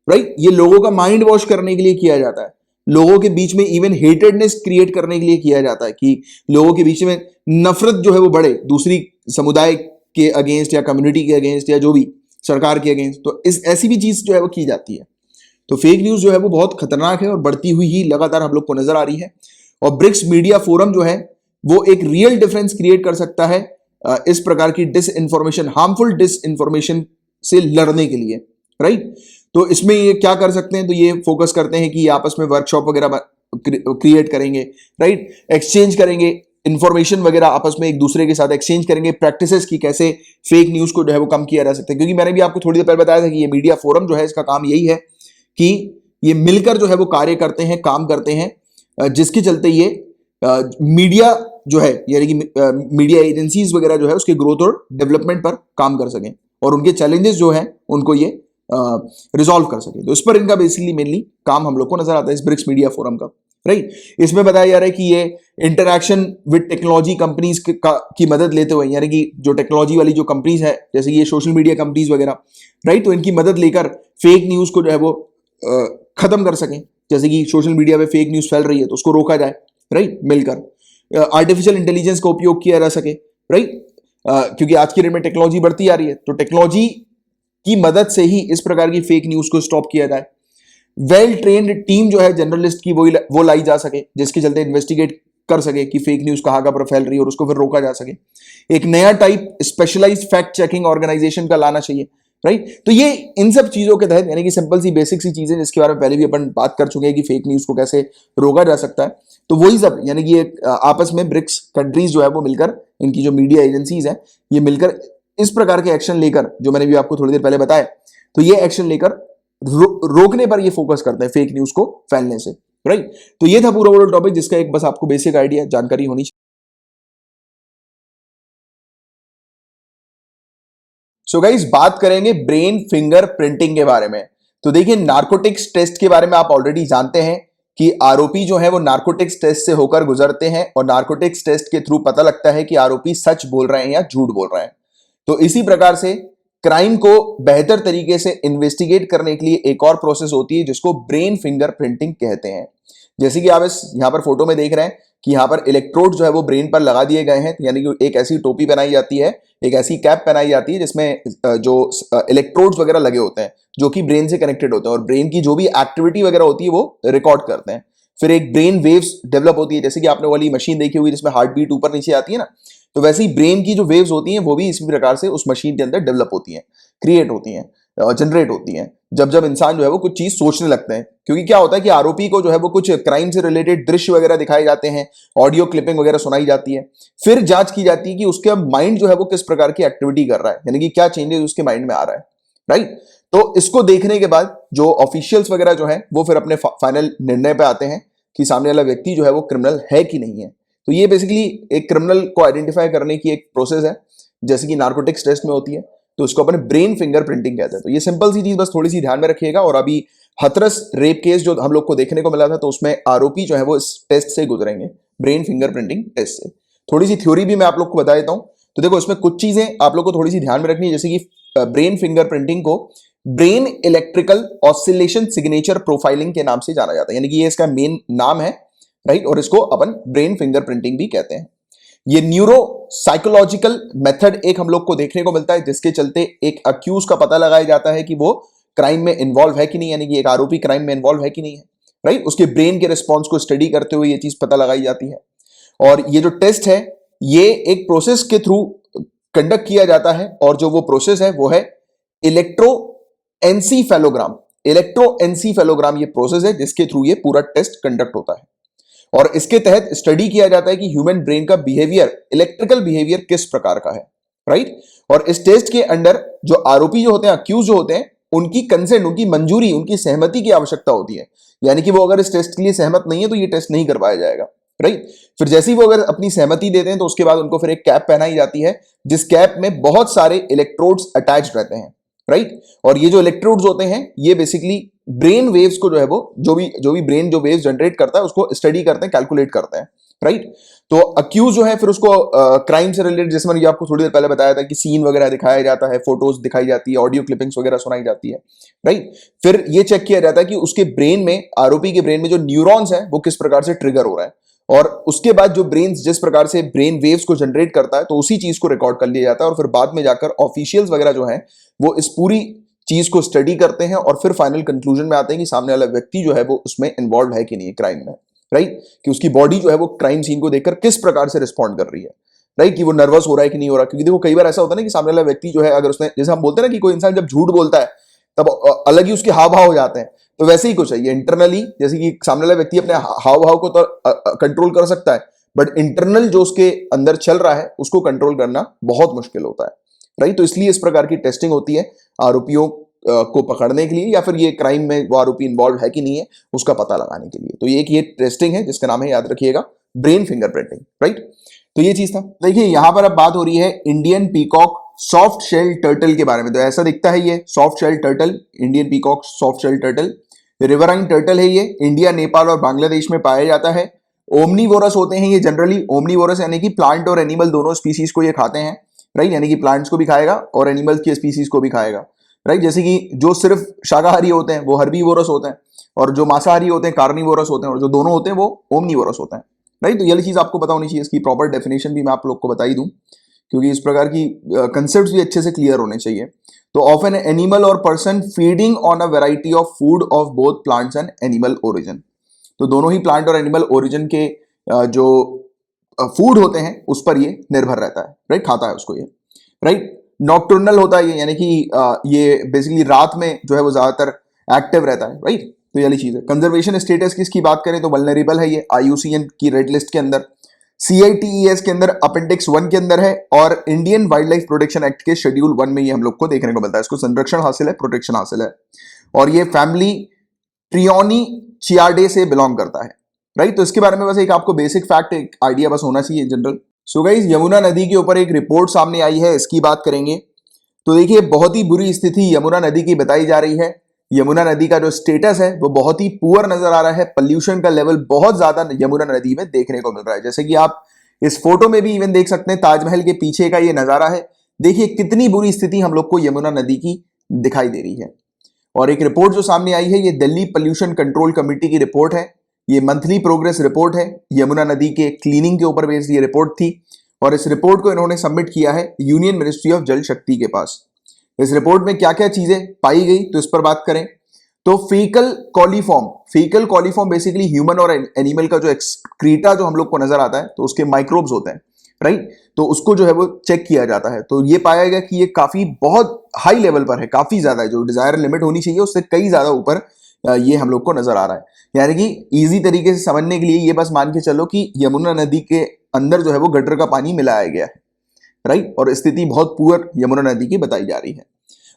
राइट। ये लोगों का माइंड वॉश करने के लिए किया जाता है, लोगों के बीच में इवन हेटेडनेस क्रिएट करने के लिए किया जाता है कि लोगों के बीच में नफरत जो है वो बढ़े, दूसरी समुदाय के अगेंस्ट या कम्युनिटी के अगेंस्ट या जो भी सरकार के अगेंस्ट। तो इस ऐसी भी चीज जो है वो की जाती है। तो फेक न्यूज जो है वो बहुत खतरनाक है और बढ़ती हुई ही लगातार हम लोग को नजर आ रही है। और ब्रिक्स मीडिया फोरम जो है वो एक रियल डिफरेंस क्रिएट कर सकता है इस प्रकार की disinformation, harmful disinformation से लड़ने के लिए, राइट। तो इसमें ये क्या कर सकते हैं, तो ये फोकस करते हैं कि आपस में वर्कशॉप वगैरह क्रिएट करेंगे, राइट, एक्सचेंज करेंगे इंफॉर्मेशन वगैरह, आपस में एक दूसरे के साथ एक्सचेंज करेंगे प्रैक्टिसेस की, कैसे फेक न्यूज को जो है वो कम किया जा सकता है। क्योंकि मैंने भी आपको थोड़ी देर पहले बताया था कि ये मीडिया फोरम जो है इसका काम यही है कि ये मिलकर जो है वो कार्य करते हैं, काम करते हैं, जिसके चलते ये मीडिया जो है, यानी कि मीडिया एजेंसीज वगैरह जो है उसके ग्रोथ और डेवलपमेंट पर काम कर सकें और उनके चैलेंजेस जो हैं उनको ये रिजॉल्व कर सके। तो इस पर इनका बेसिकली मेनली काम हम लोग को नजर आता है इस ब्रिक्स मीडिया फोरम का। राइट। इसमें बताया जा रहा है कि ये इंटरैक्शन विद टेक्नोलॉजी कंपनीज की मदद लेते हुए, यानी कि जो टेक्नोलॉजी वाली जो कंपनीज है जैसे ये सोशल मीडिया कंपनीज वगैरह, राइट, तो इनकी मदद लेकर फेक न्यूज को जो है वो खत्म कर सकें। जैसे कि सोशल मीडिया पे फेक न्यूज फैल रही है तो उसको रोका जाए, राइट, मिलकर आर्टिफिशियल इंटेलिजेंस का उपयोग किया जा सके, राइट, क्योंकि आज की डेट में टेक्नोलॉजी बढ़ती आ रही है तो टेक्नोलॉजी की मदद से ही इस प्रकार की फेक न्यूज को स्टॉप किया जाए। वेल ट्रेन्ड टीम जो है जर्नलिस्ट की वो लाई जा सके जिसके चलते इन्वेस्टिगेट कर सके कि फेक न्यूज कहां कहां पर फैल रही है और उसको फिर रोका जा सके। एक नया type specialised fact checking organisation का लाना चाहिए, राइट। तो ये इन सब चीजों के तहत, यानी कि सिंपल सी बेसिक सी चीजें जिसके बारे में पहले भी अपन बात कर चुके हैं कि फेक न्यूज को कैसे रोका जा सकता है, तो वही सब, यानी कि आपस में ब्रिक्स कंट्रीज जो है वो मिलकर, इनकी जो मीडिया एजेंसीज हैं ये मिलकर इस प्रकार के एक्शन लेकर, जो मैंने भी आपको थोड़ी देर पहले बताया, तो ये एक्शन लेकर रोकने पर ये फोकस करते हैं फेक न्यूज को फैलने से, राइट। तो ये था पूरा टॉपिक जिसका एक बस आपको बेसिक आइडिया जानकारी होनी चाहिए। सो गाइस, बात करेंगे ब्रेन फिंगर प्रिंटिंग के बारे में। तो देखिए, नार्कोटिक्स टेस्ट के बारे में आप ऑलरेडी जानते हैं कि आरोपी जो है वो नार्कोटिक्स टेस्ट से होकर गुजरते हैं और नार्कोटिक्स टेस्ट के थ्रू पता लगता है कि आरोपी सच बोल रहे हैं या झूठ बोल रहे हैं। तो इसी प्रकार से क्राइम को बेहतर तरीके से इन्वेस्टिगेट करने के लिए एक और प्रोसेस होती है जिसको ब्रेन फिंगर प्रिंटिंग कहते हैं। जैसे कि आप इस यहां पर फोटो में देख रहे हैं कि यहां पर इलेक्ट्रोड जो है वो ब्रेन पर लगा दिए गए हैं, यानी कि एक ऐसी टोपी पहनाई जाती है, एक ऐसी कैप पहनाई जाती है जिसमें जो इलेक्ट्रोड्स वगैरह लगे होते हैं जो कि ब्रेन से कनेक्टेड होते हैं और ब्रेन की जो भी एक्टिविटी वगैरह होती है वो रिकॉर्ड करते हैं। फिर एक ब्रेन वेव्स डेवलप होती है, जैसे कि आपने वाली मशीन देखी हुई जिसमें हार्ट बीट ऊपर नीचे आती है ना, तो वैसे ही ब्रेन की जो वेव्स होती हैं वो भी इसी प्रकार से उस मशीन के अंदर डेवलप होती हैं, क्रिएट होती हैं, जनरेट होती हैं जब जब इंसान जो है वो कुछ चीज सोचने लगते हैं। क्योंकि क्या होता है कि आरोपी को जो है वो कुछ क्राइम से रिलेटेड दृश्य वगैरह दिखाए जाते हैं, ऑडियो क्लिपिंग वगैरह सुनाई जाती है, फिर जांच की जाती है कि उसके माइंड जो है वो किस प्रकार की एक्टिविटी कर रहा है, यानी कि क्या चेंजेस उसके माइंड में आ रहा है, राइट। तो इसको देखने के बाद जो ऑफिशियल्स वगैरह जो है वो फिर अपने फाइनल निर्णय पे आते हैं कि सामने वाला व्यक्ति जो है वो क्रिमिनल है कि नहीं है। तो ये बेसिकली एक क्रिमिनल को आइडेंटिफाई करने की एक प्रोसेस है, जैसे कि नार्कोटिक्स टेस्ट में होती है, तो उसको अपन ब्रेन फिंगर प्रिंटिंग कहते हैं। तो ये सिंपल सी चीज बस थोड़ी सी ध्यान में रखिएगा। और अभी हथरस रेप केस जो हम लोग को देखने को मिला था, तो उसमें आरोपी जो है वो इस टेस्ट से गुजरेंगे, ब्रेन फिंगर प्रिंटिंग टेस्ट से। थोड़ी सी थ्योरी भी मैं आप लोग को बता देता हूं। तो देखो, इसमें कुछ चीजें आप लोग को थोड़ी सी ध्यान में रखनी है, जैसे कि ब्रेन फिंगर प्रिंटिंग को brain electrical oscillation signature profiling के नाम से जाना जाता है, यानी कि ये इसका मेन नाम है, राइट। और इसको अपन ब्रेन फिंगर प्रिंटिंग भी कहते हैं। ये न्यूरो साइकोलॉजिकल मेथड एक हम लोग को देखने को मिलता है जिसके चलते एक अक्यूज का पता लगाया जाता है कि वो क्राइम में इन्वॉल्व है कि नहीं, यानी कि एक आरोपी क्राइम में इन्वॉल्व है कि नहीं है, राइट। उसके ब्रेन के रिस्पॉन्स को स्टडी करते हुए ये चीज पता लगाई जाती है। और ये जो टेस्ट है ये एक प्रोसेस के थ्रू कंडक्ट किया जाता है, और जो वो प्रोसेस है वो है इलेक्ट्रोएन्सीफेलोग्राम। इलेक्ट्रोएन्सीफेलोग्राम ये प्रोसेस है जिसके थ्रू ये पूरा टेस्ट कंडक्ट होता है। और इसके तहत स्टडी किया जाता है कि ह्यूमन ब्रेन का बिहेवियर, इलेक्ट्रिकल बिहेवियर किस प्रकार का है, राइट। और इस टेस्ट के अंदर जो आरोपी जो होते हैं, अक्यूज जो होते हैं, उनकी कंसेंट, उनकी मंजूरी, उनकी सहमति की आवश्यकता होती है। यानी कि वो अगर इस टेस्ट के लिए सहमत नहीं है तो ये टेस्ट नहीं करवाया जाएगा, राइट। फिर जैसे ही वो अगर अपनी सहमति देते हैं तो उसके बाद उनको फिर एक कैप पहनाई जाती है जिस कैप में बहुत सारे इलेक्ट्रोड्स अटैच रहते हैं, राइट। और ये जो इलेक्ट्रोड्स होते हैं ये बेसिकली ब्रेन वेव्स को जो है वो जो भी ब्रेन जो वेव्स जनरेट करता है उसको स्टडी करते हैं, कैलकुलेट करते हैं, राइट। तो अक्यूज जो है फिर उसको क्राइम से रिलेटेड, जैसे मैंने आपको थोड़ी देर पहले बताया था कि सीन वगैरह दिखाया जाता है, फोटोज दिखाई जाती है, ऑडियो क्लिपिंग्स वगैरह सुनाई जाती है, राइट। फिर ये चेक किया जाता है कि उसके ब्रेन में, आरोपी के ब्रेन में जो न्यूरॉन्स हैं वो किस प्रकार से ट्रिगर हो रहा है। और उसके बाद जो ब्रेन जिस प्रकार से ब्रेन वेव्स को जनरेट करता है तो उसी चीज को रिकॉर्ड कर लिया जाता है। और फिर बाद में जाकर ऑफिशियल्स वगैरह जो है वो इस पूरी चीज को स्टडी करते हैं और फिर फाइनल कंक्लूजन में आते हैं कि सामने वाला व्यक्ति जो है वो उसमें इन्वॉल्व है कि नहीं है क्राइम में, राइट। कि उसकी बॉडी जो है वो क्राइम सीन को देखकर किस प्रकार से रिस्पॉन्ड कर रही है, राइट। कि वो नर्वस हो रहा है कि नहीं हो रहा। क्योंकि देखो कई बार ऐसा होता है ना कि सामने वाला व्यक्ति जो है, अगर उसने, जैसे हम बोलते हैं ना कि कोई इंसान जब झूठ बोलता है तब अलग ही उसके हाव भाव हो जाते हैं, तो वैसे ही कुछ है ये इंटरनली। जैसे कि सामने वाला व्यक्ति अपने हाव भाव को तो कंट्रोल कर सकता है, बट इंटरनल जो उसके अंदर चल रहा है उसको कंट्रोल करना बहुत मुश्किल होता है, राइट। तो इसलिए इस प्रकार की टेस्टिंग होती है आरोपियों को पकड़ने के लिए, या फिर ये क्राइम में वो आरोपी इन्वॉल्व है कि नहीं है उसका पता लगाने के लिए। तो ये टेस्टिंग है जिसका नाम है, याद रखिएगा, ब्रेन फिंगरप्रिंटिंग, राइट। तो ये चीज था। देखिए यहां पर अब बात हो रही है Indian peacock soft shell turtle के बारे में। तो ऐसा दिखता है ये soft shell turtle, Indian peacock soft shell turtle. Riverine turtle है ये, इंडिया, नेपाल और बांग्लादेश में पाया जाता है। ओमनीवोरस होते हैं ये जनरली, ओमनीवोरस यानी कि प्लांट और एनिमल दोनों स्पीसीज को ये खाते हैं, राइट, यानी कि प्लांट्स को भी खाएगा और एनिमल्स की स्पीसीज को भी खाएगा, राइट। जैसे कि जो सिर्फ शाकाहारी होते हैं वो हर्बीवोरस होते हैं, और जो मांसाहारी होते हैं कार्निवोरस होते हैं, और जो दोनों होते हैं वो ओमनीवोरस होते हैं, राइट। तो ये चीज आपको पता होनी चाहिए, इसकी प्रॉपर डेफिनेशन भी मैं आप लोग को बता ही दूं, क्योंकि इस प्रकार की कंसेप्ट भी अच्छे से क्लियर होने चाहिए। तो ऑफ एन एनिमल और person feeding on a variety of food of both plants and animal origin. तो दोनों ही प्लांट और एनिमल ओरिजिन के जो फूड होते हैं उस पर ये निर्भर रहता है, राइट, खाता है उसको ये, राइट। नॉक्टर्नल होता है ये, यानी कि ये बेसिकली रात में जो है वो ज्यादातर एक्टिव रहता है, राइट। तो ये वाली चीज है। कंजर्वेशन स्टेटस की इसकी बात करें तो वल्नरेबल है ये, IUCN की रेड लिस्ट के अंदर, CITES के अंदर अपेंडिक्स 1 के अंदर है, और Indian wild life protection act के शेड्यूल 1 में ये हम लोग को देखने को मिलता है। इसको संरक्षण हासिल है, प्रोटेक्शन हासिल है, और ये फैमिली ट्रियोनिचियाडे से बिलोंग करता है, राइट। तो इसके बारे में बस एक आपको बेसिक फैक्ट, एक आइडिया बस होना चाहिए जनरल। सो गाइस, यमुना नदी के ऊपर एक रिपोर्ट सामने आई है, इसकी बात करेंगे। तो देखिए, बहुत ही बुरी स्थिति यमुना नदी की बताई जा रही है। यमुना नदी का जो स्टेटस है वो बहुत ही पुअर नजर आ रहा है। पॉल्यूशन का लेवल बहुत ज्यादा यमुना नदी में देखने को मिल रहा है। जैसे कि आप इस फोटो में भी इवन देख सकते हैं, ताजमहल के पीछे का ये नजारा है। देखिए कितनी बुरी स्थिति हम लोग को यमुना नदी की दिखाई दे रही है। और एक रिपोर्ट जो सामने आई है, ये दिल्ली पोल्यूशन कंट्रोल कमेटी की रिपोर्ट है। ये मंथली प्रोग्रेस रिपोर्ट है, यमुना नदी के क्लीनिंग के ऊपर बेस्ड ये रिपोर्ट थी, और इस रिपोर्ट को इन्होंने सबमिट किया है यूनियन मिनिस्ट्री ऑफ जल शक्ति के पास। इस रिपोर्ट में क्या क्या चीजें पाई गई, तो इस पर बात करें तो फीकल कॉलीफॉर्म बेसिकली ह्यूमन और एनिमल का जो एक्सक्रीटा जो हम लोग को नजर आता है, तो उसके माइक्रोब्स होते हैं, राइट। तो उसको जो है वो चेक किया जाता है, तो ये पाया गया कि ये काफी बहुत हाई लेवल पर है, काफी ज्यादा है, जो डिजायर लिमिट होनी चाहिए उससे कई ज्यादा ऊपर ये हम लोग को नजर आ रहा है। यानी कि इजी तरीके से समझने के लिए ये बस मान के चलो कि यमुना नदी के अंदर जो है वो गटर का पानी मिलाया गया है, राइट, और स्थिति बहुत पुअर यमुना नदी की बताई जा रही है।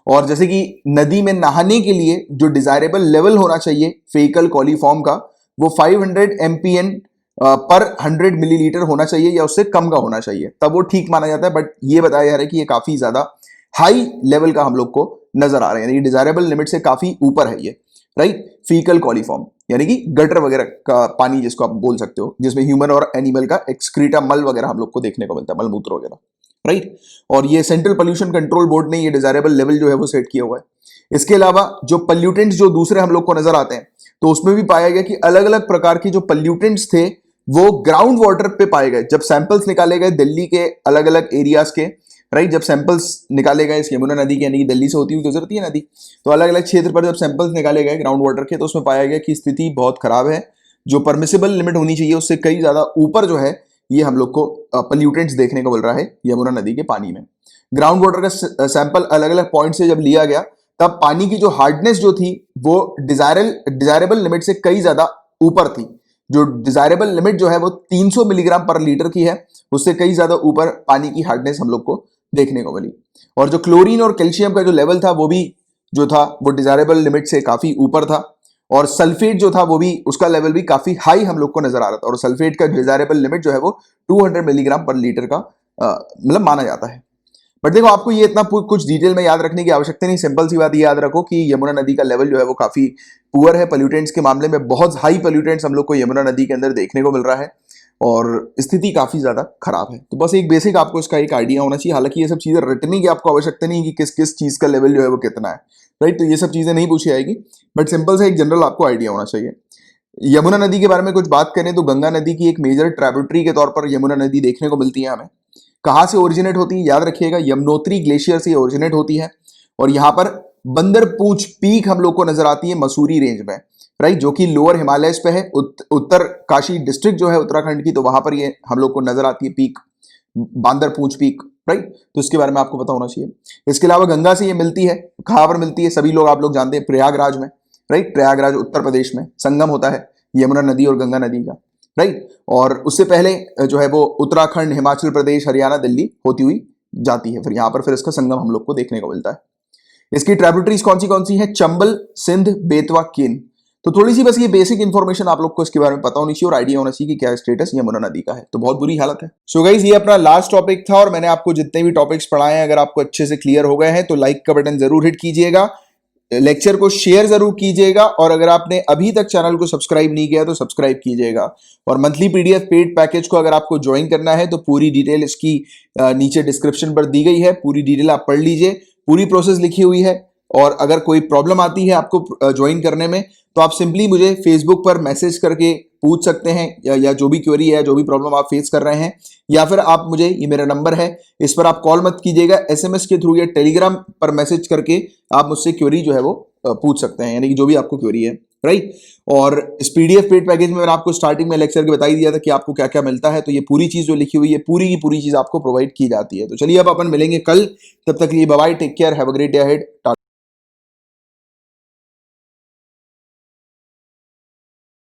और जैसे कि नदी में नहाने के लिए जो डिजायरेबल लेवल होना चाहिए फेकल कॉलीफॉर्म का, वो 500 MPN पर 100 मिलीलीटर होना चाहिए या उससे कम का होना चाहिए, तब वो ठीक माना जाता है। बट ये बताया जा रहा है कि ये काफी ज्यादा हाई लेवल का हम लोग को नजर आ रहा है, यानी डिजायरेबल लिमिट से काफी ऊपर है ये, राइट। फीकल कॉलीफॉर्म यानी कि गटर वगैरह का पानी जिसको आप बोल सकते हो, जिसमें ह्यूमन और एनिमल का एक्सक्रीटा मल वगैरह हम लोग को देखने को मिलता है, मलमूत्र वगैरह, राइट। और ये सेंट्रल पोल्यूशन कंट्रोल बोर्ड ने ये डिजायरेबल लेवल जो है वो सेट किया हुआ है। इसके अलावा जो पोल्यूटेंट्स जो दूसरे हम लोग को नजर आते हैं, तो उसमें भी पाया गया कि अलग अलग प्रकार के जो पोल्यूटेंट्स थे वो ग्राउंड वाटर पे पाए गए। जब सैंपल्स निकाले गए दिल्ली के अलग अलग एरियाज के, राइट, जब सैंपल्स निकाले गए इस यमुना नदी के, यानी कि दिल्ली से होती हुई गुजरती है नदी, तो अलग अलग क्षेत्र पर जब सैंपल्स निकाले गए ग्राउंड वाटर के, तो उसमें पाया गया कि स्थिति बहुत खराब है। जो परमिसिबल लिमिट होनी चाहिए उससे कई ज्यादा ऊपर जो है ये हम लोग को पोल्यूटेंट्स देखने को मिल रहा है यमुना नदी के पानी में। ग्राउंड वाटर का सैंपल अलग अलग पॉइंट से जब लिया गया, तब पानी की जो हार्डनेस जो थी वो डिजायरेबल लिमिट से कई ज्यादा ऊपर थी। जो डिजायरेबल लिमिट जो है वो 300 मिलीग्राम पर लीटर की है, उससे कई ज्यादा ऊपर पानी की हार्डनेस हम लोग को देखने को मिली। और जो क्लोरीन और कैल्शियम का जो लेवल था वो भी जो था वो डिजायरेबल लिमिट से काफी ऊपर था। और सल्फेट जो था वो भी, उसका लेवल भी काफी हाई हम लोग को नजर आ रहा था। और सल्फेट का डिजायरेबल लिमिट जो है वो 200 मिलीग्राम पर लीटर का मतलब माना जाता है। बट देखो, आपको ये इतना कुछ डिटेल में याद रखने की आवश्यकता नहीं। सिंपल सी बात ये याद रखो कि यमुना नदी का लेवल जो है वो काफी पुअर है पोल्यूटेंट्स के मामले में। बहुत हाई पोल्यूटेंट्स हम लोग को यमुना नदी के अंदर देखने को मिल रहा है और स्थिति काफी ज्यादा खराब है। तो बस एक बेसिक आपको इसका एक आइडिया होना चाहिए। हालांकि ये सब चीजें रटने की आपको आवश्यकता नहीं है कि किस किस चीज का लेवल जो है वो कितना है, राइट। तो ये सब चीजें नहीं पूछी जाएगी, बट सिंपल से एक जनरल आपको आइडिया होना चाहिए। यमुना नदी के बारे में कुछ बात करें तो गंगा नदी की एक मेजर ट्रिब्यूटरी के तौर पर यमुना नदी देखने को मिलती है हमें। कहां से ओरिजिनेट होती है, याद रखिएगा, यमुनोत्री ग्लेशियर से ओरिजिनेट होती है। और यहां पर बंदर पूंछ पीक हम लोग को नजर आती है मसूरी रेंज में, राइट, जो कि लोअर हिमालयस पे है। उत्तर काशी डिस्ट्रिक्ट जो है उत्तराखंड की, तो वहां पर ये हम लोग को नजर आती है पीक, बांदर पूंछ पीक, राइट। तो इसके बारे में आपको पता होना चाहिए। इसके अलावा गंगा से ये मिलती है, कहां पर मिलती है सभी लोग आप लोग जानते हैं, प्रयागराज में, राइट। प्रयागराज उत्तर प्रदेश में संगम होता है यमुना नदी और गंगा नदी का, राइट। और उससे पहले जो है वो उत्तराखंड, हिमाचल प्रदेश, हरियाणा, दिल्ली होती हुई जाती है। फिर यहाँ पर फिर इसका संगम हम लोग को देखने को मिलता है। इसकी ट्रिब्यूटरीज कौन सी है, चंबल, सिंध, बेतवा, केन। तो थोड़ी सी बस ये बेसिक इंफॉर्मेशन आप लोग को इसके बारे में पता होनी चाहिए और आइडिया होना चाहिए कि क्या स्टेटस यमुना नदी का है। तो बहुत बुरी हालत है। सो गाइस, ये अपना लास्ट टॉपिक था और मैंने आपको जितने भी टॉपिक्स पढ़ाए हैं, अगर आपको अच्छे से क्लियर हो गए हैं तो लाइक का बटन जरूर हिट कीजिएगा। लेक्चर को शेयर जरूर कीजिएगा और अगर आपने अभी तक चैनल को सब्सक्राइब नहीं किया तो सब्सक्राइब कीजिएगा। और मंथली पीडीएफ पेड पैकेज को अगर आपको ज्वाइन करना है तो पूरी डिटेल इसकी नीचे डिस्क्रिप्शन पर दी गई है, पूरी डिटेल आप पढ़ लीजिए, पूरी प्रोसेस लिखी हुई है। और अगर कोई प्रॉब्लम आती है आपको ज्वाइन करने में तो आप सिंपली मुझे फेसबुक पर मैसेज करके पूछ सकते हैं, या जो भी क्वेरी है, जो भी प्रॉब्लम आप फेस कर रहे हैं, या फिर आप मुझे, ये मेरा नंबर है, इस पर आप कॉल मत कीजिएगा, एसएमएस के थ्रू या टेलीग्राम पर मैसेज करके आप मुझसे क्वेरी जो है वो पूछ सकते हैं, यानी कि जो भी आपको क्वेरी है, राइट। और इस पीडीएफ पेड पैकेज में मैंने आपको स्टार्टिंग में लेक्चर के बता ही दिया था कि आपको क्या क्या मिलता है, तो ये पूरी चीज जो लिखी हुई है, पूरी की पूरी चीज आपको प्रोवाइड की जाती है। तो चलिए अब अपन मिलेंगे कल, तब तक लिए bye bye, take care, have a great day ahead.